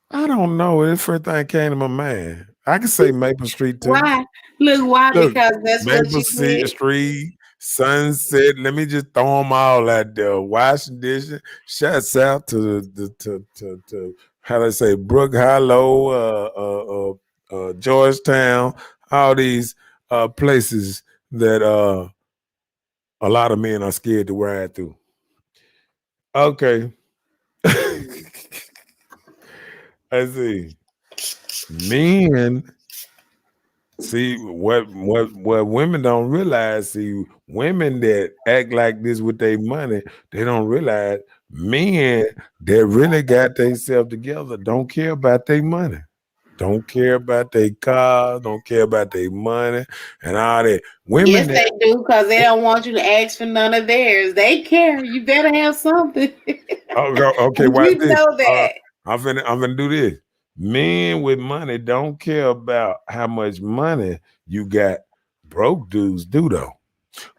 I don't know. The first thing came to my mind. I can say Maple Street too. Why? Look, why? Look, Because that's what Maple you did. Street, Sunset. Let me just throw them all out there. Washington, D.C. Shouts out to to how they say Brook Hollow, Georgetown, all these places that a lot of men are scared to ride through. Okay, I see. Men see what women don't realize. See, women that act like this with their money, they don't realize men that really got themselves together don't care about their money, don't care about their cars, don't care about their money and all that. Women Yes, that they do, because they don't want you to ask for none of theirs. They care. You better have something. okay, And watch you this. know that. I'm finna do this. Men with money don't care about how much money you got. Broke dudes do though.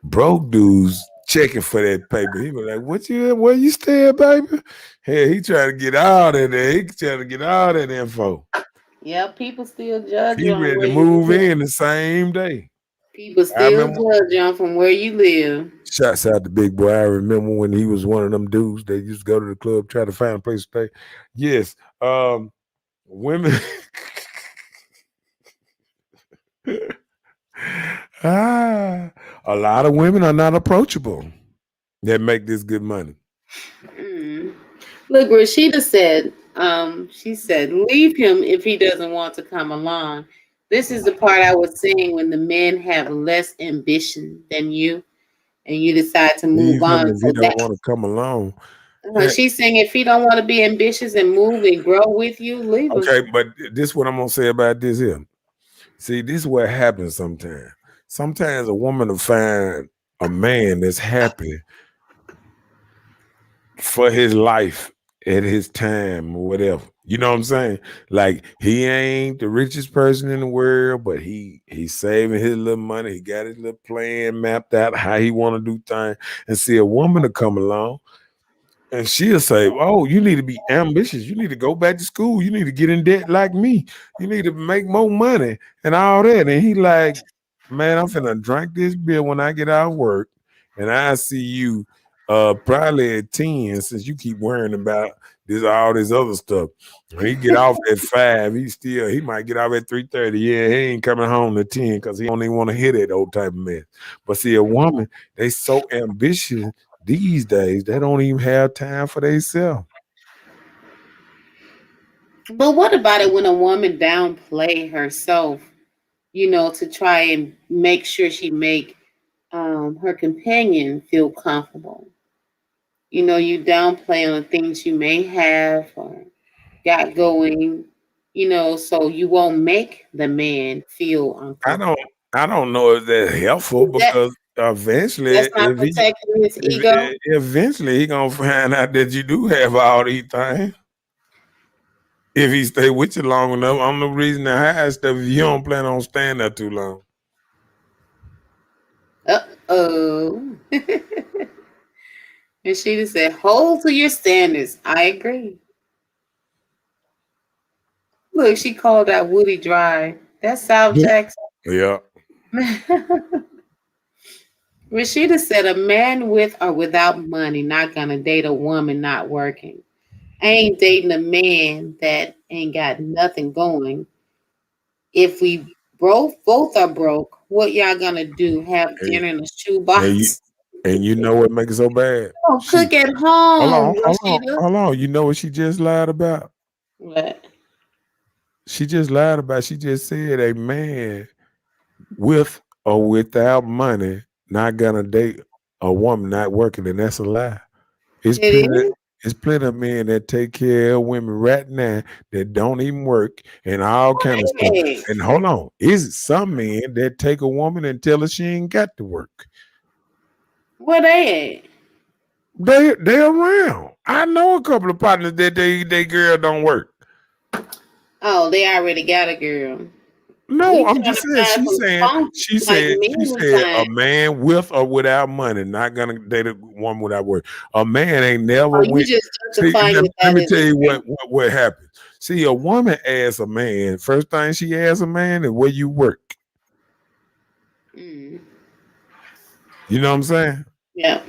Broke dudes checking for that paper. He was like, "What you? Where you stay, baby?" Hey, he trying to get all that there. He trying to get all that info. Yeah, people still judge He you on ready to where you move live. in the same day. People I still remember. judge you on from where you live. Shouts out to Big Boy. I remember when he was one of them dudes that used to go to the club, try to find a place to stay. Yes, women. A lot of women are not approachable that make this good money. Mm. Look, Rashida said, she said, leave him if he doesn't want to come along. This is the part I was saying when the men have less ambition than you and you decide to move Leave him on. if he So don't want to come along. Eh, she's saying if he don't want to be ambitious and move and grow with you, leave him. okay, but this what I'm gonna say about this here. See, this is what happens sometimes. Sometimes a woman will find a man that's happy for his life at his time or whatever. You know what I'm saying? Like he ain't the richest person in the world, but he's saving his little money. He got his little plan mapped out how he want to do things. And see a woman to come along. And she'll say, "Oh, you need to be ambitious. You need to go back to school. You need to get in debt like me. You need to make more money and all that." And he like, "Man, I'm finna drink this beer when I get out of work, and I see you probably at 10 since you keep worrying about this all this other stuff." When he get off at 5, he might get off at 3:30. Yeah, he ain't coming home at 10 because he don't even want to hear that old type of mess. But see, a woman, they so ambitious these days, they don't even have time for themselves. But what about it when a woman downplay herself, to try and make sure she make her companion feel comfortable? You downplay on the things you may have or got going, so you won't make the man feel I don't uncomfortable. I don't know if that's helpful Is that because eventually that's not protecting his ego? eventually he gonna find out that you do have all these things. If he stay with you long enough, I'm the reason to hide stuff if you don't plan on staying there too long. Uh-oh. And she just said, hold to your standards. I agree. Look, she called out Woody Drive. That's South Yeah. Jackson. Yeah. Rashida said, a man with or without money not gonna date a woman not working. I ain't dating a man that ain't got nothing going. If we both are broke, what y'all gonna do? Have And, dinner in a and you shoebox? and you know what makes it so bad? Oh, She cook at hold home, on, hold on, Rashida. hold on. You know what she just lied about? What? She just said a man with or without money not gonna date a woman not working, and that's a lie. It's It plenty. is? It's plenty of men that take care of women right now that don't even work and all kind of stuff. Right. And hold on, is some men that take a woman and tell her she ain't got to work? Where they at? They around. I know a couple of partners that they girl don't work. Oh, they already got a girl. No, We I'm trying just to saying. find some spunk like me She one said a time. man with or without money not gonna date a woman without work. A man ain't never Oh, you went. just See, justifying that let that me is tell a you trend. what happened. See, a woman asks a man, first thing she asks a man is where you work. Mm. You know what I'm saying? Yeah.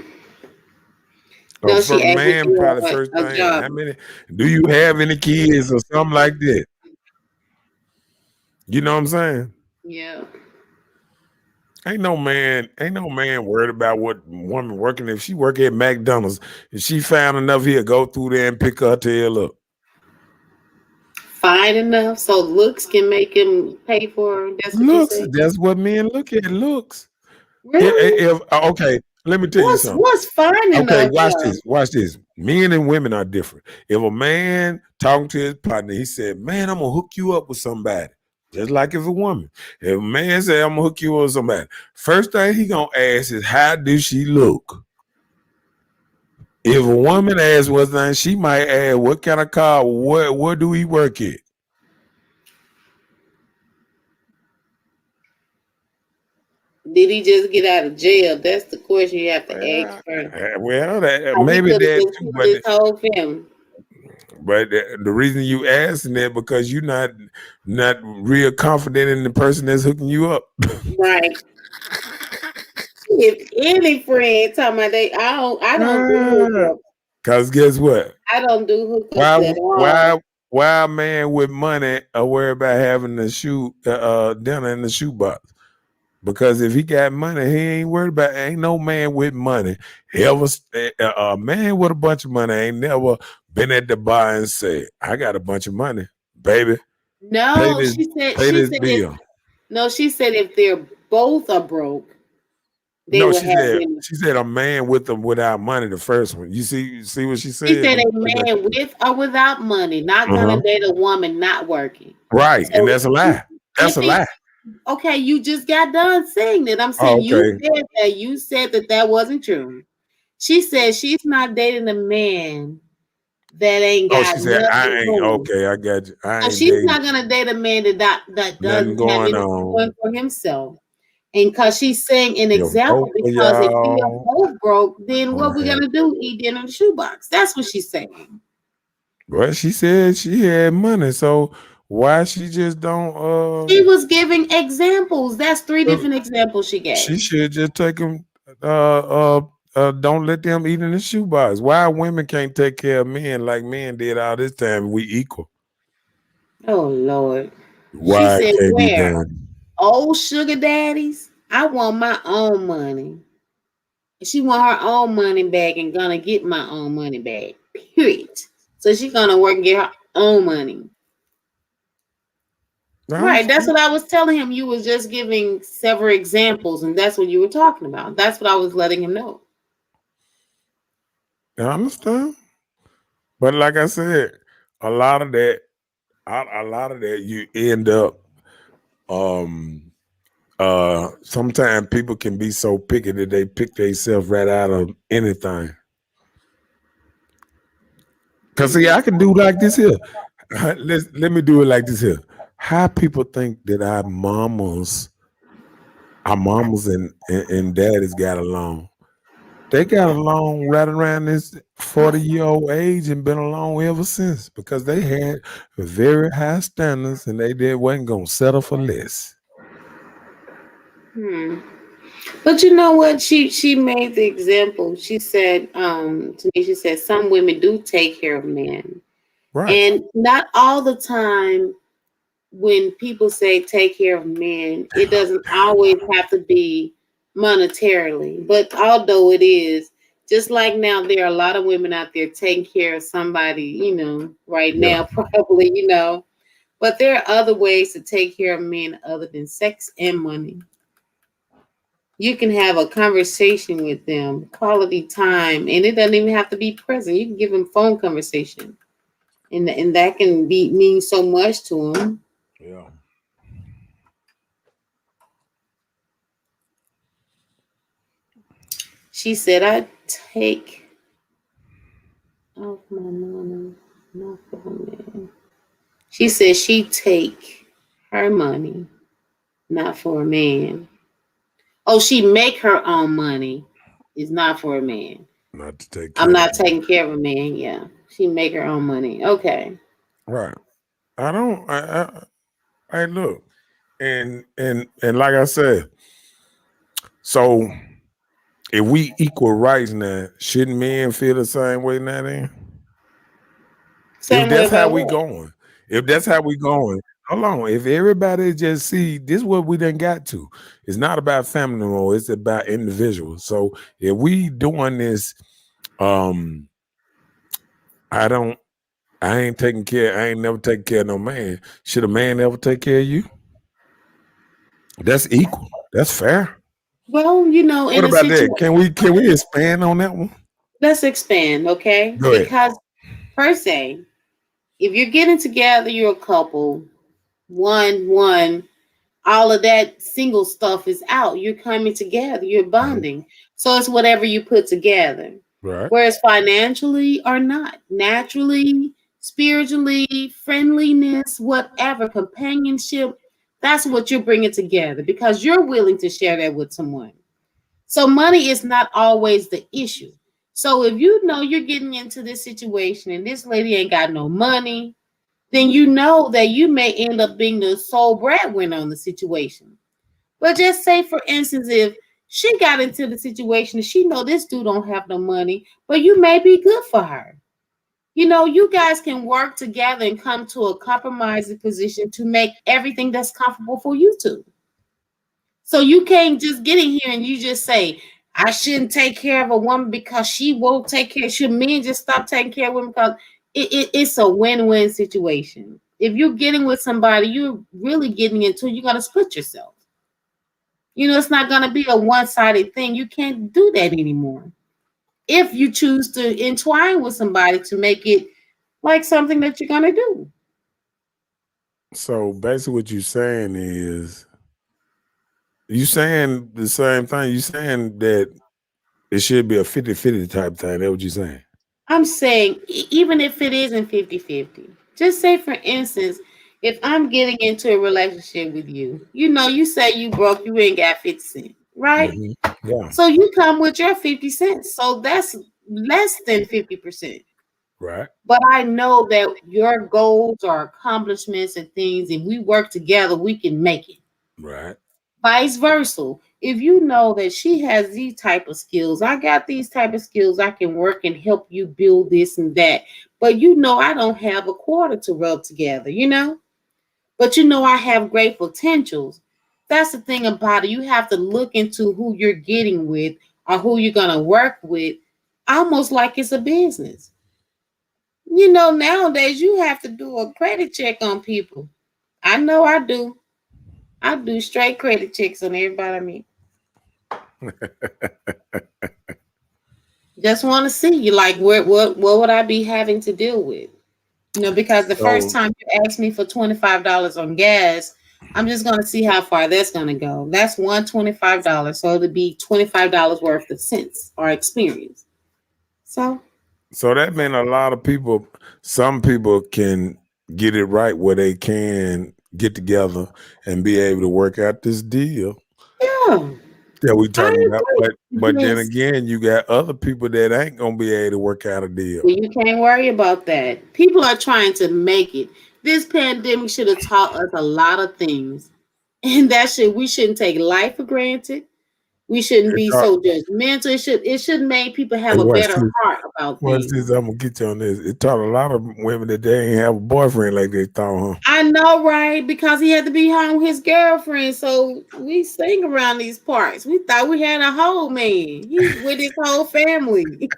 A No, she asked if man you probably have first a thing, job. how many do you have any kids or something like that? You know what I'm saying? Yeah. Ain't no man worried about what woman working. If she work at McDonald's, if she found enough, he'll go through there and pick her tail up. Fine enough so looks can make him pay for her. That's what you Looks, say? that's what men look at. Looks. Really? Okay, let me tell you What's something. what's fine Okay, enough watch though? this. Watch this. Men and women are different. If a man talking to his partner, he said, "Man, I'm gonna hook you up with somebody." Just like if a woman, if a man say, "I'm gonna hook you up with somebody," first thing he gonna ask is, "How do she look?" If a woman asks what's name, she might ask, "What kind of car? Where do he work at?" Did he just get out of jail? That's the question you have to ask Well, first. He maybe could have that just too, killed his whole family. but the reason you asking that because you're not real confident in the person that's hooking you up. Right. If any friend talking about I don't do hookups. Because guess what? I don't do Why hookups at all. why why a man with money are worried about having the dinner in the shoebox? Because if he got money, he ain't worried about. Ain't no man with money ever. A man with a bunch of money ain't never been at the bar and said, "I got a bunch of money, baby. Pay No, this, she said pay she this said if bill." no, she said if they're both are broke, they No, will have dinner. she said a man with them without money. The first one. You see what she She said? said a man with or without money not gonna Uh-huh. date a woman not working. Right, and So that's a lie. let That's a me lie. okay, you just got done saying that. I'm Oh, saying okay. you said that wasn't true. She said she's not dating a man that ain't Oh, she got said I nothing ain't going. okay. I got you. I So ain't she's dating not gonna date a man that nothing doesn't have going anything on. going for himself. And because she's saying an If both example, of because if we are y'all both broke, then gonna what we have, gonna do? Eat dinner in the shoebox. That's what she's saying. well, she said she had money, so why she just don't She was giving examples. That's three uh different examples she she gave. should just take them don't let them eat in the shoebox. Why women can't take care of men like men did all this time? We equal. Oh Lord. She Why it said, can't be where? done? Old sugar daddies? I want my own money. She want her own money back and gonna get my own money back. Period. So she's gonna work and get her own money. I Right. That's understand. what I was telling him. You was just giving several examples, and that's what you were talking about. That's what I was letting him know. I understand. But like I said, a lot of that, a lot of that, you end up. Um, Sometimes people can be so picky that they pick themselves right out of anything. Cause see, I can do like this here. Let me do it like this here. How people think that our mamas and daddies got along. They got along right around this 40-year-old age and been along ever since because they had very high standards and they wasn't gonna settle for less. Hmm. But you know what? She made the example. She said, to me, she said some women do take care of men. Right. And not all the time when people say take care of men, it doesn't always have to be monetarily. But although it is, just like now, there are a lot of women out there taking care of somebody, right Yeah. now, probably, But there are other ways to take care of men other than sex and money. You can have a conversation with them, quality time, and it doesn't even have to be present. You can give them phone conversation, and that can be mean so much to them. Yeah. She said, "I take off my money, not for a man." She said she take her money, not for a man. Oh, she make her own money. It's not for a man. Not to take I'm care of not them. taking care of a man. Yeah, she make her own money. Okay. Right. I don't I look and like I said, so if we equal rights now, shouldn't men feel the same way now then? If Same way that's how about we what? going, if that's how we going, hold on. If everybody just see this is what we done got to. It's not about family no more, it's about individuals. So if we doing this, um, I don't I ain't never taking care of no man. Should a man ever take care of you? That's equal. That's fair. Well, What in a about that? situation, Can we expand on that one? let's expand, okay? Go ahead. Because per se, if you're getting together, you're a couple, one, all of that single stuff is out. You're coming together, you're Mhm. bonding. So it's whatever you put together. Right. Whereas financially or not, naturally, spiritually, friendliness, whatever, companionship, that's what you're bringing together because you're willing to share that with someone. So money is not always the issue. So if you know you're getting into this situation and this lady ain't got no money, then you know that you may end up being the sole breadwinner on the situation. But just say, for instance, if she got into the situation and she know this dude don't have no money, but you may be good for her. You guys can work together and come to a compromising position to make everything that's comfortable for you two. So you can't just get in here and you just say, I shouldn't take care of a woman because she won't take care. Should men just stop taking care of women? Because it's a win-win situation. If you're getting with somebody, you're really getting into, you're going to split yourself. It's not going to be a one-sided thing. You can't do that anymore. If you choose to entwine with somebody to make it like something that you're going to do. So basically what you're saying is you saying the same thing. You saying that it should be a 50-50 type thing. That's what you're saying. I'm saying, even if it isn't 50-50, just say, for instance, If I'm getting into a relationship with you, you know, you say you broke, you ain't got 50 cents, right? Hmm. Yeah. So you come with your 50 cents. So that's less than 50%. Right. But I know that your goals or accomplishments and things, if we work together, we can make it. Right. Vice versa. If you know that she has these type of skills, I got these type of skills, I can work and help you build this and that. But you know, I don't have a quarter to rub together, you know? But you know, I have great potentials. That's the thing about it. You have to look into who you're getting with or who you're going to work with, almost like it's a business. You know, nowadays you have to do a credit check on people. I know I do. I do straight credit checks on everybody I meet. Just want to see you, like, what would I be having to deal with? You know, because the first So time you asked me for $25 on gas, I'm just gonna see how far that's gonna go. That's $125, so it'll be $25 worth of sense or experience. So so that means a lot of people, some people can get it right where they can get together and be able to work out this deal yeah, that we I talking about. agree. But then Yes, again, you got other people that ain't gonna be able to work out a deal. well, you can't worry about that. People are trying to make it. This pandemic should have taught us a lot of things, and that should we shouldn't take life for granted. We shouldn't It be taught, so judgmental. It should make people have hey, a better heart about watch things. this. I'm gonna get you on this. It taught a lot of women that they ain't have a boyfriend like they thought, huh? I know, right? Because he had to be home with his girlfriend. So we sing around these parts. We thought we had a whole man. He with his whole family.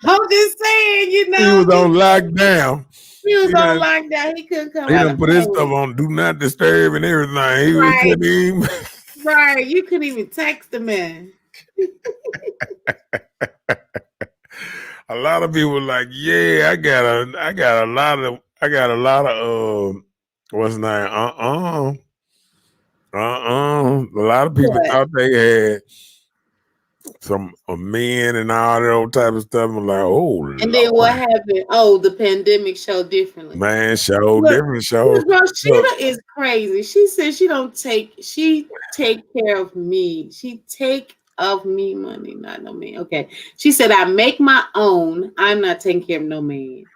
I'm just saying, you He know, was on lockdown. he was He on done lockdown. He couldn't come he out done of put his stuff home. on do not disturb and everything. He Right, couldn't even right. You couldn't even text the man. a lot of people like, yeah, I got a lot of what's his name? A lot of people What? thought they had some men and all that old type of stuff. I'm like, oh And then what Lord. happened? Oh, the pandemic showed differently. Man, show Look, different shows. look, girl, Look, Sheila is crazy. She said she take care of me. She take of me money, not no man. Okay. She said I make my own. I'm not taking care of no man.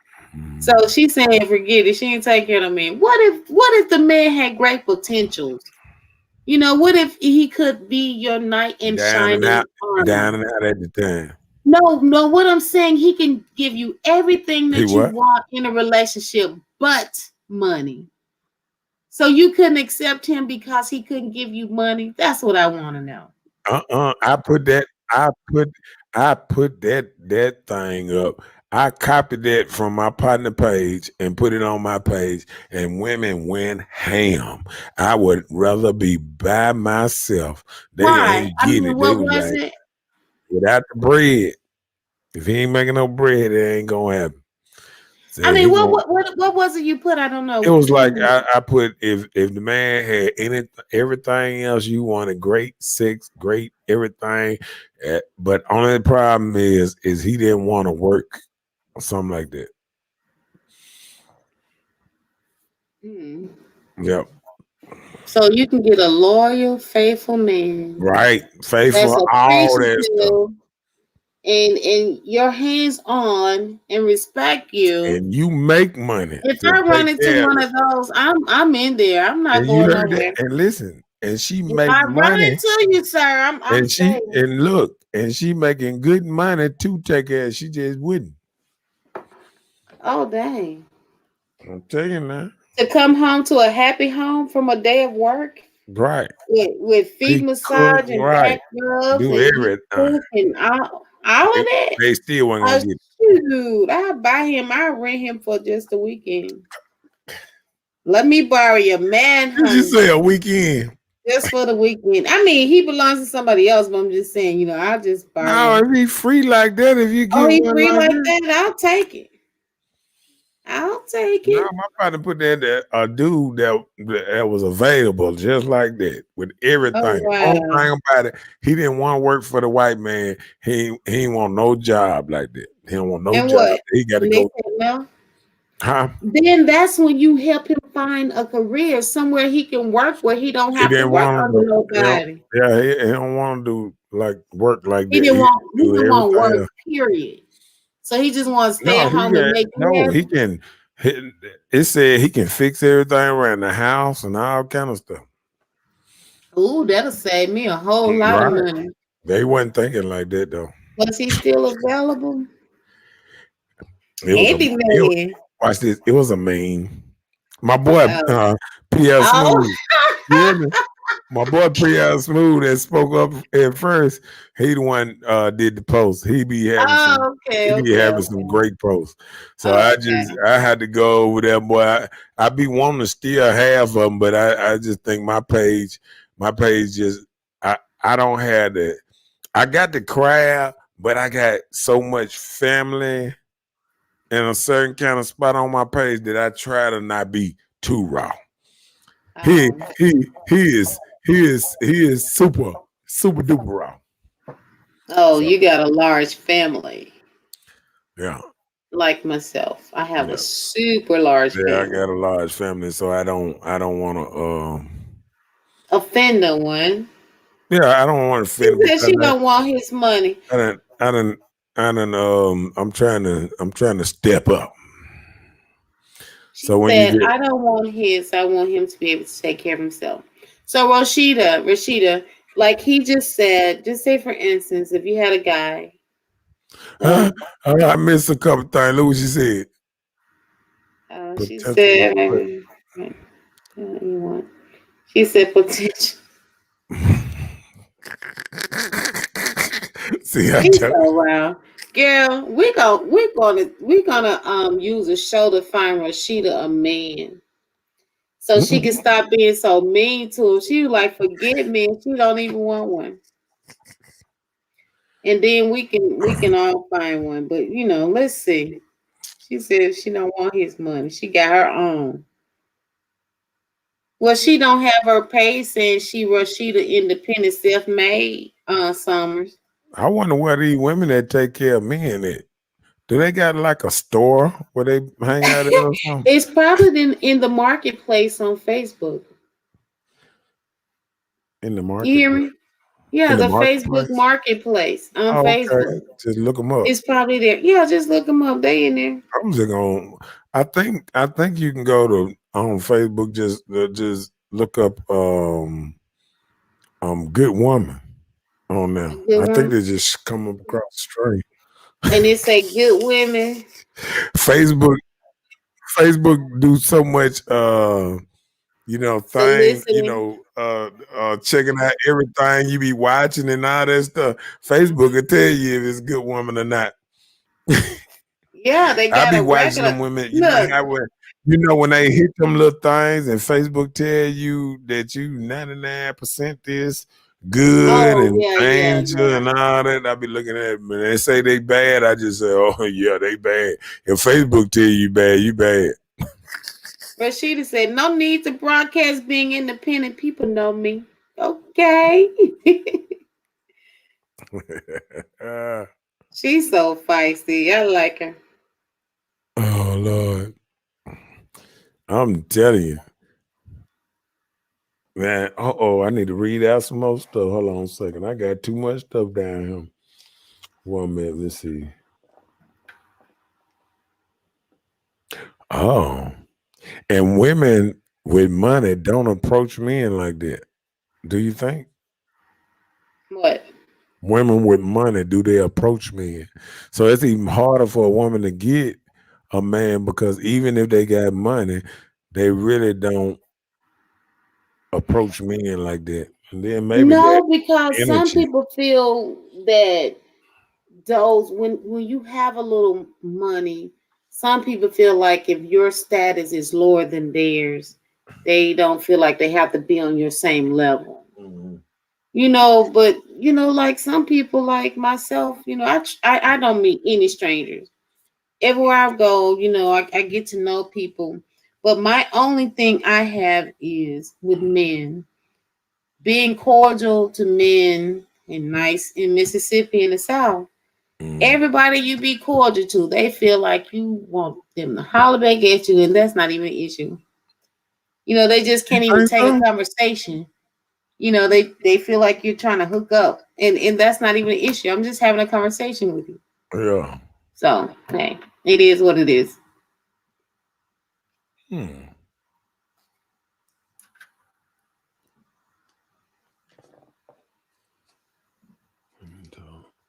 So she's saying forget it. She ain't taking care of no man. What if the man had great potentials? You know, what if he could be your knight in down and out, shining armor? down and out at the time. No, no, what I'm saying, he can give you everything He that you what? want in a relationship but money. So you couldn't accept him because he couldn't give you money? That's what I want to know. I put that. I put that thing up. I copied that from my partner page and put it on my page, and women went ham. I would rather be by myself. They Why? ain't I getting mean, it. They what was was like, it? without the bread, if he ain't making no bread, it ain't gonna happen. I Said mean, he what won't. what what was it you put? I don't It know. was Tell like me. I put if the man had everything else you wanted, great sex, great everything, but only problem is he didn't want to work or something like that. Hmm. Yep, So you can get a loyal, faithful man right, that's faithful, all that stuff, appreciative and your hands on and respect you. and you make money If to I run take into care of one it. of those, I'm in there. I'm not And you going heard that, nowhere. and listen, and she If make I run money, into you, sir, I'm staying. and look, and she making good money to take care. She just wouldn't. Oh dang. I'm telling you now, To come home to a happy home from a day of work right. with feet He cook massage and right, back rubs do and he everything. cook and all They, of that. they still wasn't Oh gonna get shoot. I'll buy him, I'll rent him for just a weekend. Let me borrow your it. Did you manhunt say a weekend? just for the weekend. I mean, he belongs to somebody else, but I'm just saying, I'll just borrow No, him. if he free like that, if you Oh, get he one free like like that. that? I'll take it. I'll take No, it. my partner put that a dude that was available just like that with Oh everything. Only wow. thing about it, he didn't want to work for the white man. He ain't want no job like that. He don't want no And job. what? He got to And they go. said no? Huh? then that's when you help him find a career somewhere he can work where he don't He have to didn't work want to under do. nobody. Yeah, he don't want to do like work like He that. didn't He want he do didn't want everything work, else. period. So he just wants to stay No, at he home and can. make you No, he happy. can. He, it said he can fix everything around the house and all kind of stuff. Ooh, that'll save me a whole lot of Right. money. They wasn't thinking like that though. Was he still available? It was a. It, Handyman. watch this. It was a meme. My boy, Oh. P.L. Oh. Smooth. You hear me? My boy P.L. Smooth that spoke up at first. He the one did the post. Oh, He okay, be okay, having some okay. great posts. So Okay. I had to go over there, boy. I be wanting to steal half of them, but I just think my page just I don't have the I got the crowd, but I got so much family and a certain kind of spot on my page that I try to not be too raw. He Oh. he he is super duper raw. Oh, So you got a large family. yeah, Like myself. I have a yeah, super large yeah. I family. got a large family, so I don't want to Offend no one. yeah, I don't want to She offend said because she don't want his money. I didn't I didn't I'm trying to step up. She So when you said, get I don't want his. I want him to be able to take care of himself. So Rashida, like he just said, just say for instance, if you had a guy, huh? um, I missed a couple things. Look what she said. she Potential. said, you want? She said potential. See, I She's tell so wild. Girl, we're gonna use a show to find Rashida a man. So she can stop being so mean to him. She was like, forget me, and she don't even want one. And then we can all find one. But let's see. She said she don't want his money. She got her own. Well, she don't have her pay saying she Rashida independent, self-made, Summers. I wonder where these women that take care of men at. Do they got like a store where they hang out at or something? It's probably in the marketplace on Facebook. In the You hear marketplace. me? Yeah, In the the Facebook marketplace? marketplace on Oh, okay. Facebook. Just look them up. It's probably there. Yeah, just look them up. They in there. I'm just gonna. I think you can go to on Facebook. Just look up good woman on A there. good I think one. they just come up across the street. And it say good women. Facebook Facebook do so much thing, Soliciting. checking out everything you be watching and all that stuff. Facebook will tell you if it's a good woman or not. Yeah, they I got be a watching regular them women, look. when they hit them little things and Facebook tell you that you 99% this good Oh and yeah, yeah, angel yeah. and all that. I be looking at them and they say they bad. I just say, oh yeah, they bad. If Facebook tell you bad, you bad. Rashida said, no need to broadcast being independent. People know me. Okay. She's so feisty. I like her. Oh Lord. I'm telling you. Man, I need to read out some more stuff. Hold on a second. I got too much stuff down here. 1 minute. Let's see. Oh, and women with money don't approach men like that. Do you think? What? Women with money, do they approach men? So it's even harder for a woman to get a man because even if they got money, they really don't approach men like that. And then maybe that No, because some energy. people feel that those when you have a little money, some people feel like if your status is lower than theirs, they don't feel like they have to be on your same level. Mhm. But like some people like myself, I don't meet any strangers. Everywhere I go, I get to know people. But my only thing I have is with men being cordial to men and nice in Mississippi in the South. Mm. Everybody you be cordial to, they feel like you want them to holler back at you, and that's not even an issue. They just You can't even think take a so? conversation. They feel like you're trying to hook up, and that's not even an issue. I'm just having a conversation with you. Yeah. So hey, it is what it is. Hmm.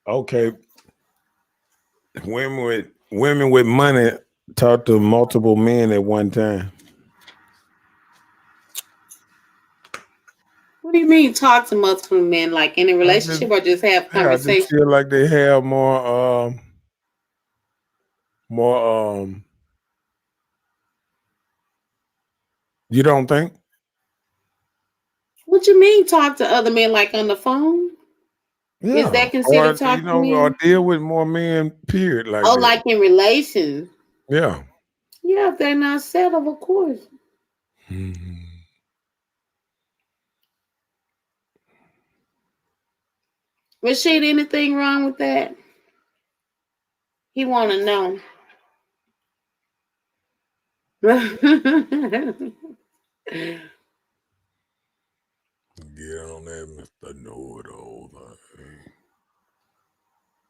Okay. Women with money talk to multiple men at one time. What do you mean talk to multiple men, like in a I just relationship, or just have yeah, I just conversation? feel like they have more. You don't think? What you mean talk to other men, like on the phone? Is Yeah. that considered Or talking to or men? deal with more men, period, like Oh, that. like in relations? Yeah. Yeah, if they're not settled, of course. Mhm. Rashid, anything wrong with that? He want to know. Get on that, Mr. Know-it-all.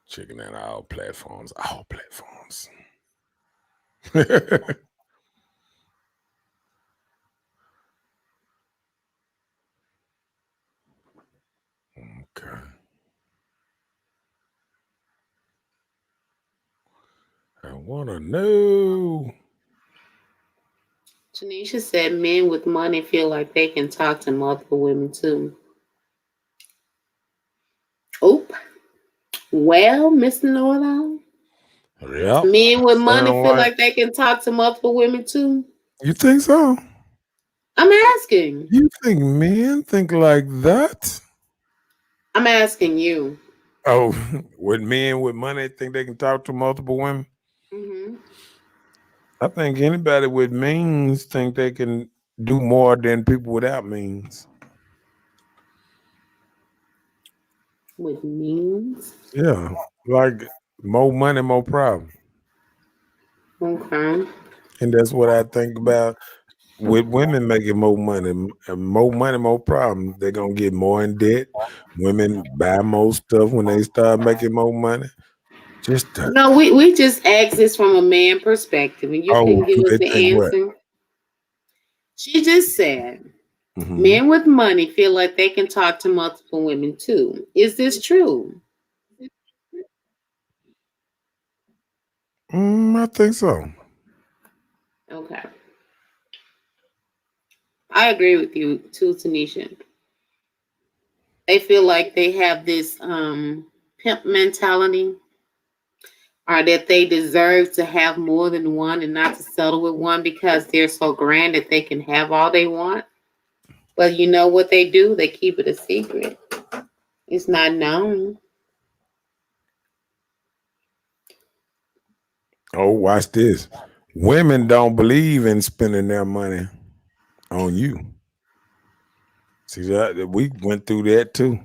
Checking out our platforms. Our platforms. Okay. I want to know. Tanisha said men with money feel like they can talk to multiple women too. Oop. Well, Mr. Know-it-all, Yep. men with money Sound feel like like they can talk to multiple women too. you think so? I'm asking. You think men think like that? I'm asking you. Oh, with men with money think they can talk to multiple women? Hmm. I think anybody with means think they can do more than people without means. With means. Yeah, like more money, more problem. Okay. And that's what I think about with women making more money. More money, more problem. They're gonna get more in debt. Women buy more stuff when they start making more money. Just to, No, we just asked this from a man perspective, and you oh, couldn't give do us they think the what? answer. She just said Hmm. men with money feel like they can talk to multiple women too. Is this true? I think so. Okay. I agree with you too, Tanisha. They feel like they have this pimp mentality, or that they deserve to have more than one and not to settle with one because they're so grand that they can have all they want. But you know what they do? They keep it a secret. It's not known. Oh, watch this. Women don't believe in spending their money on you. See that we went through that too.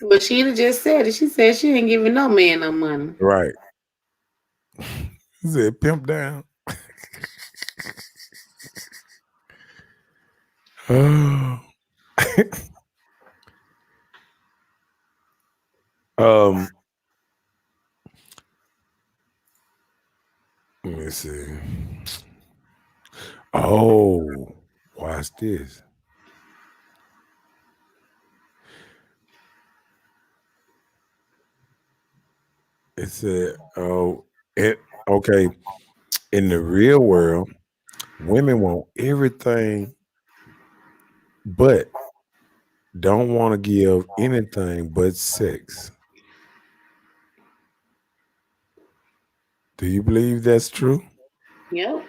But Sheila just said it. She said she ain't giving no man no money. Right. He said pimp down. um, let me see. Oh, watch this. It said, oh, okay. In the real world, women want everything, but don't want to give anything but sex. Do you believe that's true? Yep.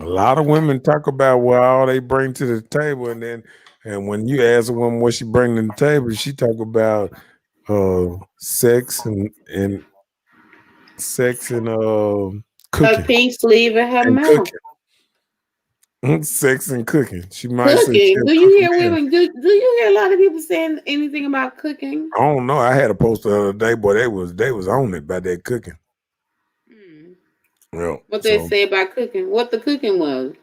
A lot of women talk about what all they bring to the table, and when you ask a woman what she bring to the table, she talk about sex and sex and Her cooking pink sleeve in her and mouth. cooking. Sex and cooking. She might say Cooking. she'll Do you cook a hear meal. women? Do you hear a lot of people saying anything about cooking? I don't know. I had a post the other day, boy. They was on it by that cooking. Hmm. Yeah. What they So say about cooking? What the cooking was?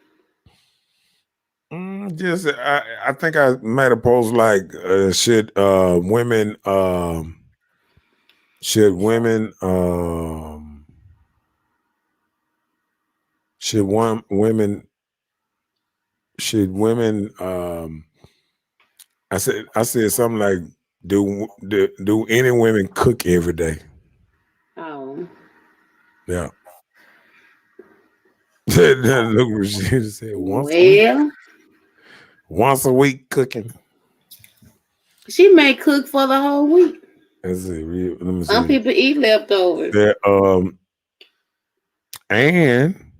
just I think I made a post like should women should one women should women I said something like do any women cook every day? Oh, Yeah. Look what she said well, once a week cooking. she may cook for the whole week. Let's see. Let me Some see. people eat leftovers. That and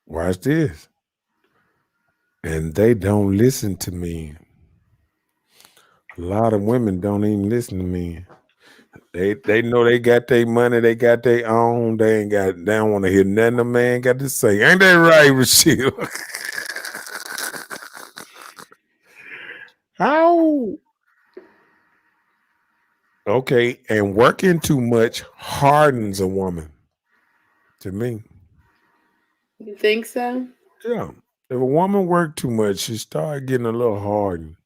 watch this. And they don't listen to me. A lot of women don't even listen to me. They know they got their money, they got their own. They don't want to hear nothing a man got to say. Ain't that right, Rashida? How? Okay, and working too much hardens a woman. To me, You think so? yeah. If a woman work too much, she start getting a little hardened.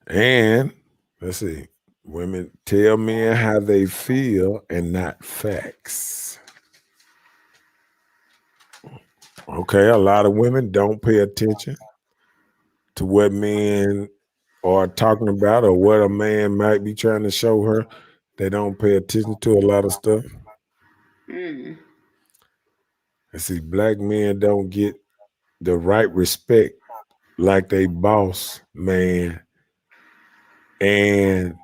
And let's see, women tell men how they feel and not facts. Okay, a lot of women don't pay attention to what men are talking about or what a man might be trying to show her. They don't pay attention to a lot of stuff. Mm. And see, black men don't get the right respect like they boss man and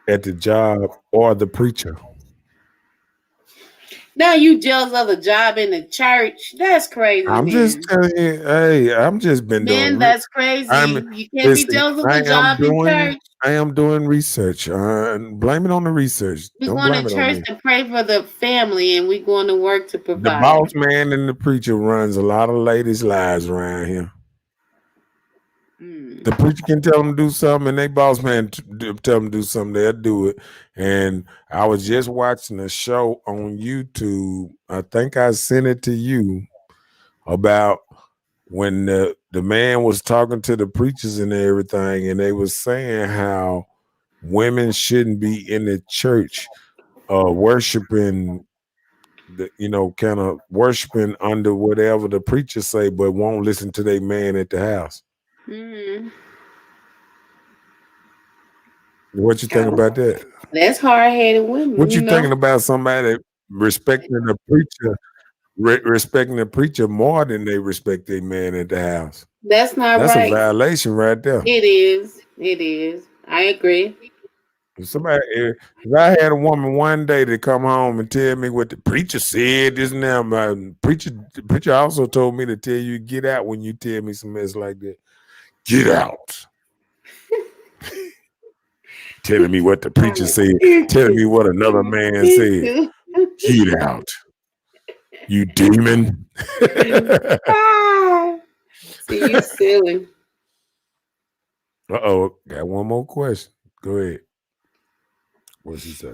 at the job or the preacher. Now you jealous of the job in the church? That's crazy, I'm just man. telling you, hey, I'm just been doing. Man, that's I'm crazy. You can't be listen. jealous of the job in church. I am doing research. Blame it on the research. We're Don't going to blame it on church me. to pray for the family, and we're going to work to The provide. boss man and the preacher runs a lot of ladies' lives around here. Mm. The preacher can tell them to do something, and they boss man tell them to do something. They'll do it. And I was just watching a show on YouTube. I think I sent it to you about when the man was talking to the preachers and everything, and they was saying how women shouldn't be in the church worshiping kind of worshiping under whatever the preachers say, but won't listen to their man at the house. Mm. What you think Oh, about that? that's hard-headed women, What you you know. thinking about somebody respecting the preacher more than they respect their man at the house? That's not That's a right. violation right there. It is. It is. I agree. If I had a woman one day to come home and tell me what the preacher said, this and that, the preacher also told me to tell you get out when you tell me some mess like that. Get out. Telling me what the preacher said, Me telling me too. what another man Me said. too. Get out, you demon. Ah, see, you silly. Uh-oh, got one more question. Go ahead. What she say?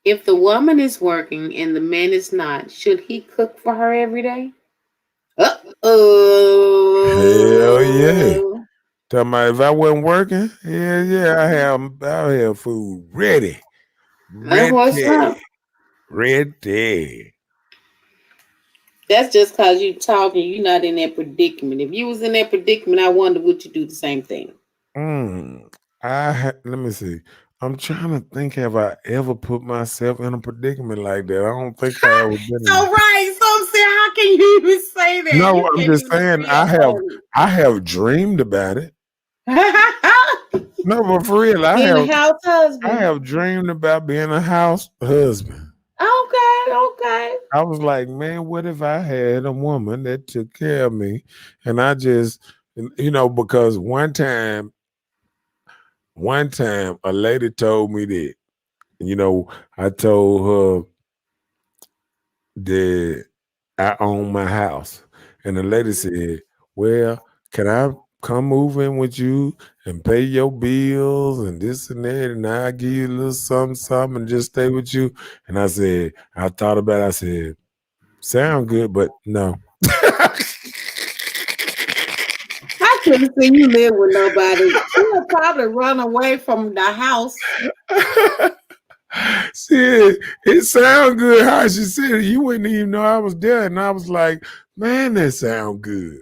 If the woman is working and the man is not, should he cook for her every day? Uh Hell yeah. oh. Talking about if I wasn't working, yeah, I have food ready. That's what's up. Ready. Ready. That's just cause you talking, you're not in that predicament. If you was in that predicament, I wonder would you do the same thing. Mm, let me see. I'm trying to think. Have I ever put myself in a predicament like that? I don't think I ever been So in. right. So I'm saying, how can you even say that? No, You I'm can't just even saying. be honest. I have dreamed about it. No, but for real, Being a house I husband. have dreamed about being a house husband. Okay, okay. I was like, man, what if I had a woman that took care of me, and I just, because one time, a lady told me that, I told her, that I own my house. And the lady said, well, can I come move in with you and pay your bills and this and that? And I give you a little something, something and just stay with you. And I said, I thought about it. I said, sound good, but no. I couldn't see you live with nobody. You would probably run away from the house. Shit, it sound good how she said it. You wouldn't even know I was there. And I was like, man, that sound good.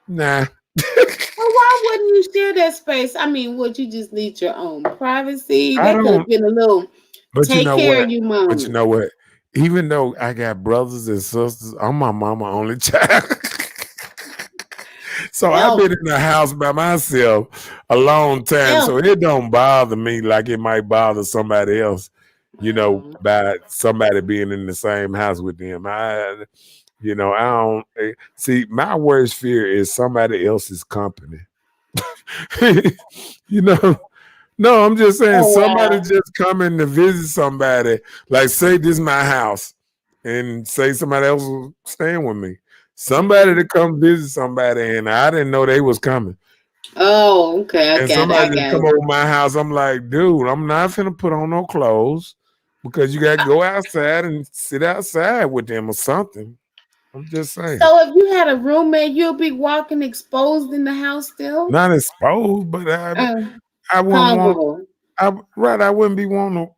Nah. Well, why wouldn't you share that space? I mean, would you just need your own privacy? I That could have don't, been a little but you take know care what? of you But you moment. know what? Even though I got brothers and sisters, I'm my mama only child. So I've Elf, been in the house by myself a long time. elf. So it don't bother me like it might bother somebody else, by somebody being in the same house with them. I don't see my worst fear is somebody else's company. you know, no, I'm just saying Oh somebody wow. just coming to visit somebody, like say this is my house, and say somebody else was staying with me. Somebody Mhm. to come visit somebody, and I didn't know they was coming. Oh, okay. I And got it. somebody I just got come it. over my house. I'm like, dude, I'm not finna put on no clothes because you gotta go outside and sit outside with them or something. I'm just saying. So if you had a roommate, you'll be walking exposed in the house still? Not exposed, but Uh, I wouldn't want comfortable. I wouldn't be wanting to.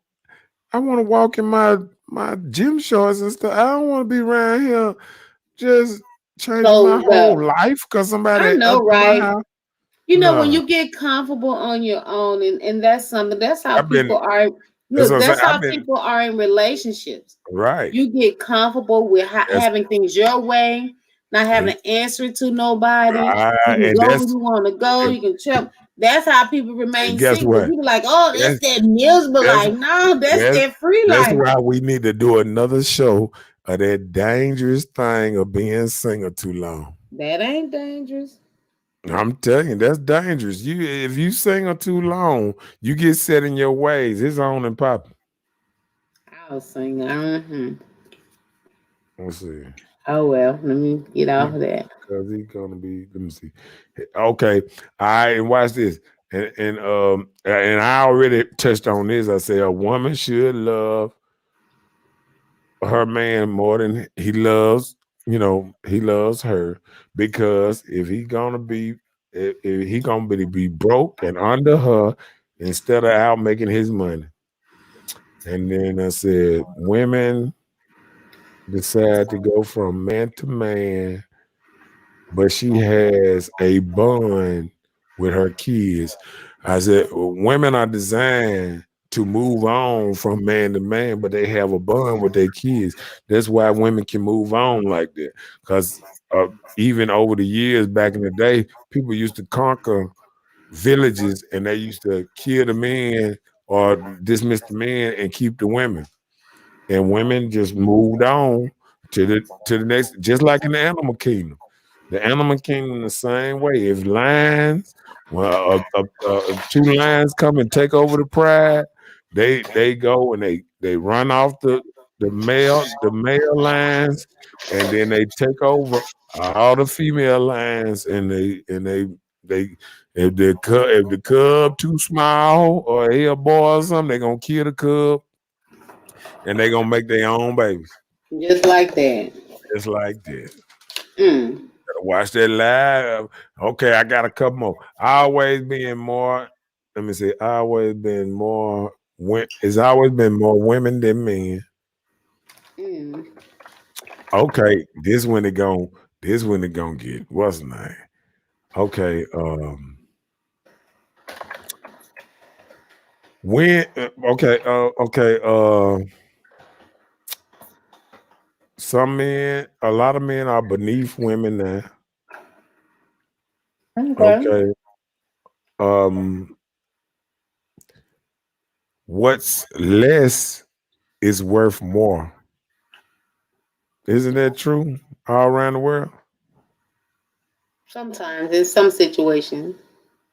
I want to walk in my gym shorts and stuff. I don't want to be around here just changing my Closed up. whole life because I somebody know, up in my right? house. You know, when No, you get comfortable on your own, and that's something, that's how I've been. people are. That's Look, what I'm saying. that's I've how been people are in relationships. right. You get comfortable with That's having things your way, not having to answer to nobody. You can and go where you want to go. and, You can trip. That's how people and remain guess single. what? You be like, oh, that's That's that miserable that's life. No, that's that's that free that's life. why we need to do another show of that dangerous thing of being single too long. That ain't dangerous. I'm telling you, that's dangerous. If you single too long, you get set in your ways. It's on and popping. I was single. Mm-hmm. Let's see. Oh well, let me get off of that. Because he's gonna be. Let me see. Okay, all right, and watch this. And I already touched on this. I said a woman should love her man more than he loves. He loves her because if he gonna be broke and under her instead of out making his money. And then I said women decide to go from man to man, but she has a bond with her kids. I said, women are designed to move on from man to man, but they have a bond with their kids. That's why women can move on like that. Because even over the years back in the day, people used to conquer villages and they used to kill the men or dismiss the men and keep the women, and women just moved on to the next, just like in the animal kingdom. The animal kingdom the same way. If lions, well, two lions come and take over the pride, they go and they run off the male lions, and then they take over all the female lions, and they if the cub too small or he a boy or something, they gonna kill the cub and they gonna make their own babies. Just like that. Just like that. Mm. Gotta watch that live. Okay, I got a couple more. Always being more. Let me see. Always been more. It's always been more women than men. Mm. Okay, this when it gon' this when it gonna get what's the name? Okay, when some men, a lot of men are beneath women now. Okay. Okay, um, what's less is worth more. Isn't that true all around the world? Sometimes in some situations.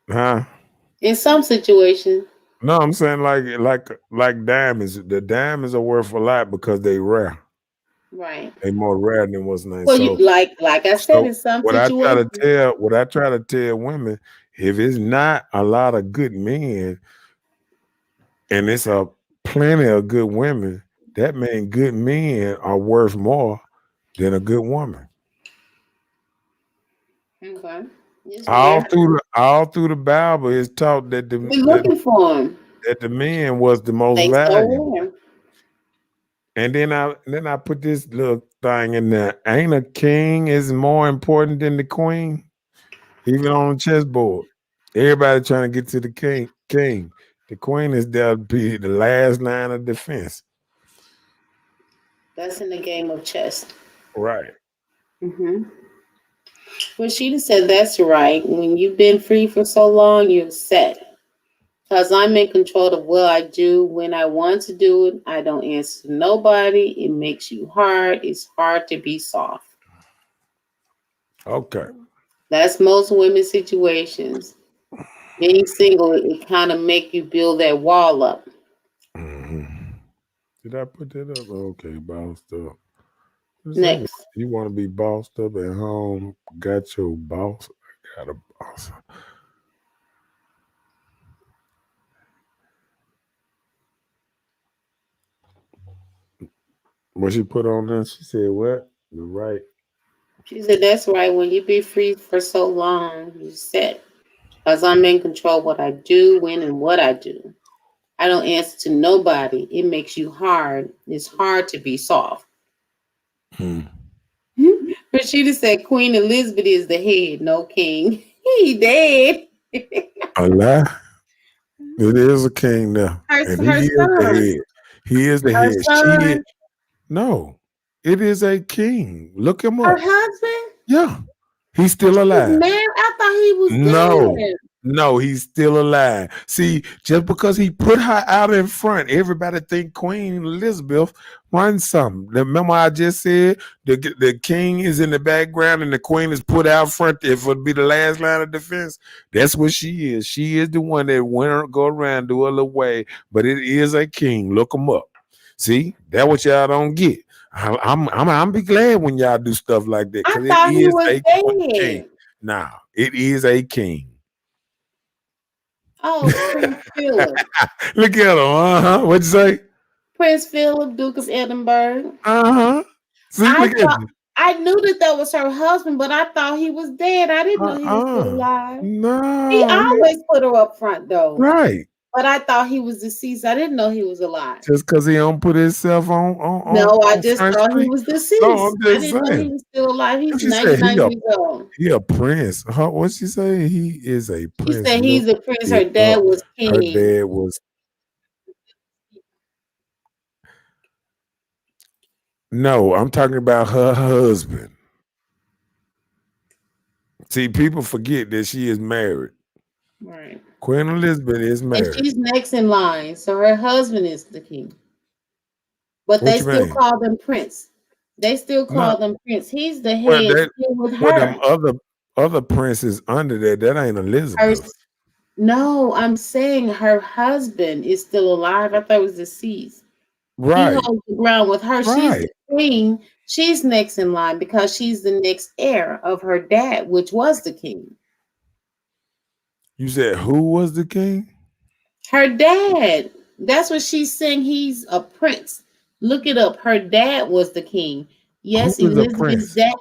Huh? In some situations. No, I'm saying like diamonds. The diamonds are worth a lot because they rare. Right. They more rare than what's name. Well, you like I said, So in some what I try to situations, tell women, if it's not a lot of good men and it's a plenty of good women, that means good men are worth more than a good woman. okay, it's rare. All through the Bible, it's taught that We're looking for them. the men was the most They valuable. so rare. And then I put this little thing in there. Ain't a king is more important than the queen, even on the chessboard. Everybody trying to get to the king. King. The queen is there to be the last line of defense. That's in the game of chess. Right. Hmm. Well, she said that's right. When you've been free for so long, you're set. Because I'm in control of what I do when I want to do it. I don't answer to nobody. It makes you hard. It's hard to be soft. Okay. That's most women's situations. Being single, it kind of make you build that wall up. Mhm. Did I put that up? Okay, bossed up. What say? Next. You want to be bossed up at home? Got your boss. Got a boss. What she put on there? She said what? The right. She said that's right. When you be free for so long, you set. Because I'm in control of what I do, when, and what I do. I don't answer to nobody. It makes you hard. It's hard to be soft. Hmm. Rashida said Queen Elizabeth is the head, no king. He dead. A lie. It is a king now, and he Her is the son. head. He is the Her head. She is son. no. It is a king. Look him Her up. husband. Yeah, he's still He's alive. married. I thought he was No, dead. no, he's still alive. See, just because he put her out in front, everybody think Queen Elizabeth runs something. Remember, I just said the king is in the background and the queen is put out front if it would be the last line of defense. That's what she is. She is the one that went go around do a little way, but it is a king. Look him up. See, that what y'all don't get. I'm be glad when y'all do stuff like that I because it thought he is was a king. dead. Now, it is a king. Oh, Prince Philip. Look at him. What'd you say? Prince Philip, Duke of Edinburgh. Uh-huh. See, I look at thought you. I knew that was her husband, but I thought he was dead. I didn't know he was still Uh-uh. alive. He No. always put her up front though. Right. But I thought he was deceased. I didn't know he was alive. Just because he don't put himself No, I on just Front thought he Street. was No, I'm deceased. I just didn't know he saying. was still alive. What He's she say? 99 years old. He a prince. What she say? He is a She prince. said Look he's a prince. Her it dad up. was Her king. dad was no, I'm talking about her husband. See, people forget that she is married. Right. Queen Elizabeth is And married. she's next in line. So her husband is the king. But What they you still mean? call them prince. They still No, call them prince. He's the well, head that still with well, them her. other princes under that. That ain't Her Elizabeth, no, I'm saying her husband is still alive. I thought it was deceased. He right? holds the ground with her. She's Right. the queen. She's next in line because she's the next heir of her dad, which was the king. You said who was the king? Her dad. That's what she's saying. He's a prince. Look it up. Her dad was the king. Who Yes, is a Elizabeth's prince? dad,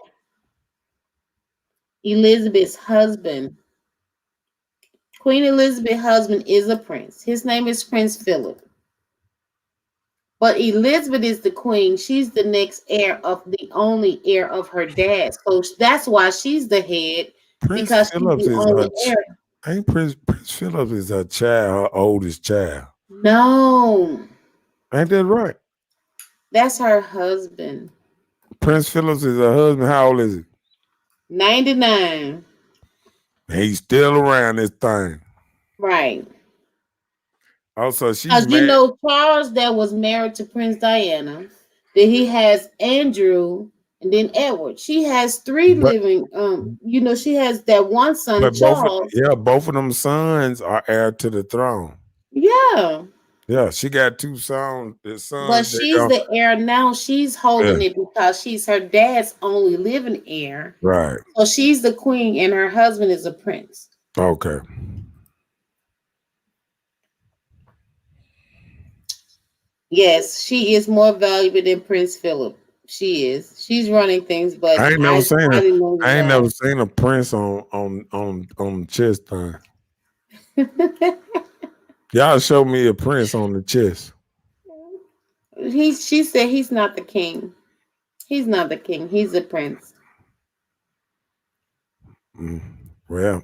Elizabeth's husband. Queen Elizabeth's husband is a prince. His name is Prince Philip. But Elizabeth is the queen. She's the next heir of the only heir of her dad. So that's why she's the head Prince because she's Phillips the is only heir. ain't Prince Phillips is her child, her oldest child. No, Ain't that right? that's her husband. Prince Phillips is her husband. How old is he? 99. He's still around this thing. Right. Also, she Because you married, know, Charles that was married to Prince Diana, then he has Andrew and then Edward. She has three but living, she has that one son, but Charles. both of them sons are heir to the throne. Yeah. Yeah, she got two But sons. They she's go the heir now. She's yeah, holding it because she's her dad's only living heir. right. So she's the queen and her husband is a prince. Okay. Yes, she is more valuable than Prince Philip. She is. She's running things, but I ain't never seen I a didn't know I ain't that. never seen a prince on the chest thing. Y'all show me a prince on the chest. She said he's not the king. He's not the king. He's a prince. Mm, well,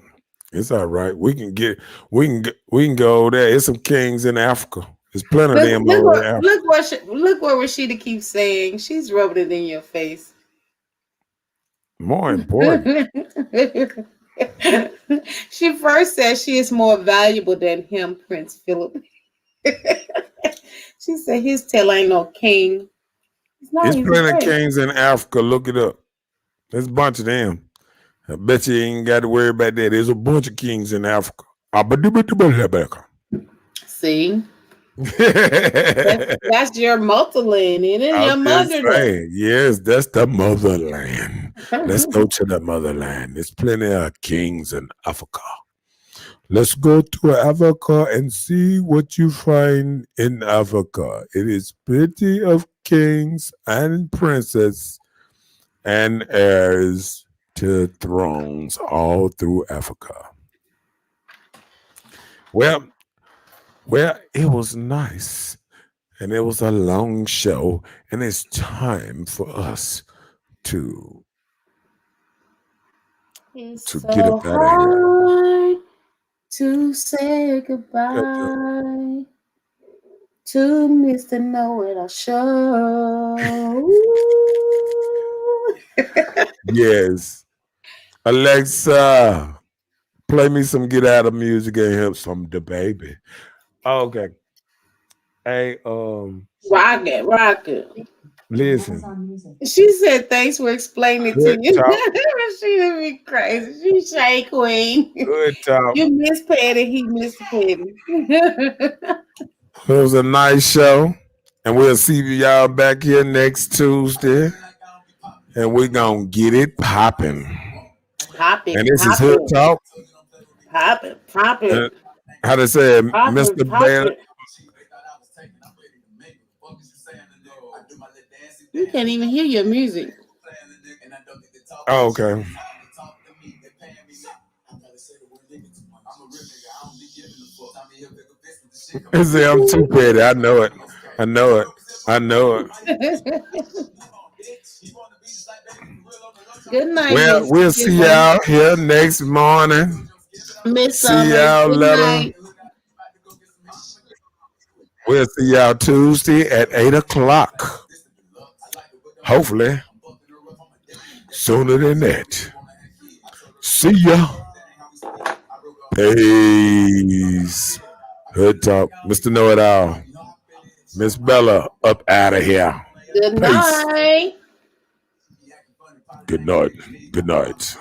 it's all right. We can go there. There's some kings in Africa. There's plenty of Look, them over in Africa. look what Rashida keeps saying. She's rubbing it in your face. More important. She first said she is more valuable than him, Prince Philip. She said his tail ain't no king. He's not. There's He's a plenty of prince. kings in Africa. Look it up. There's a bunch of them. I bet you ain't got to worry about that. There's a bunch of kings in Africa. See, that's your motherland, isn't it? I'm Your just motherland. saying, yes, that's the motherland. Let's go to the motherland. There's plenty of kings in Africa. Let's go to Africa and see what you find in Africa. It is plenty of kings and princes and heirs to thrones all through Africa. Well, well, it was nice. And it was a long show, and it's time for us to It's get so up out of here. hard to say Yeah, goodbye to Mr. Know It All Show. yes. Alexa, play me some get out of music and help some the baby. Okay. Hey, Rock it. listen. She said, thanks for explaining to Good you. talk. She done be crazy. She Shay Queen. Good talk. You miss Patty, he missed Patty. It was a nice show. And we'll see y'all back here next Tuesday. And we're gonna get it popping. And Popping, this is Hood popping, Talk. popping, popping, And how to say it, popping, Mr. Bell. popping. You can't even hear your music. Oh, okay. I say I'm too petty. I know it. I know it. I know it. Good night, Well, Miss we'll see Gizzle. y'all here next morning. Miss See Summers. y'all Good later. night. We'll see y'all Tuesday at 8 o'clock. Hopefully, sooner than that. See ya. Peace. Hood Talk. Mr. Know It All. Miss Bella up out of here. Good Peace. night. Good night. Good night.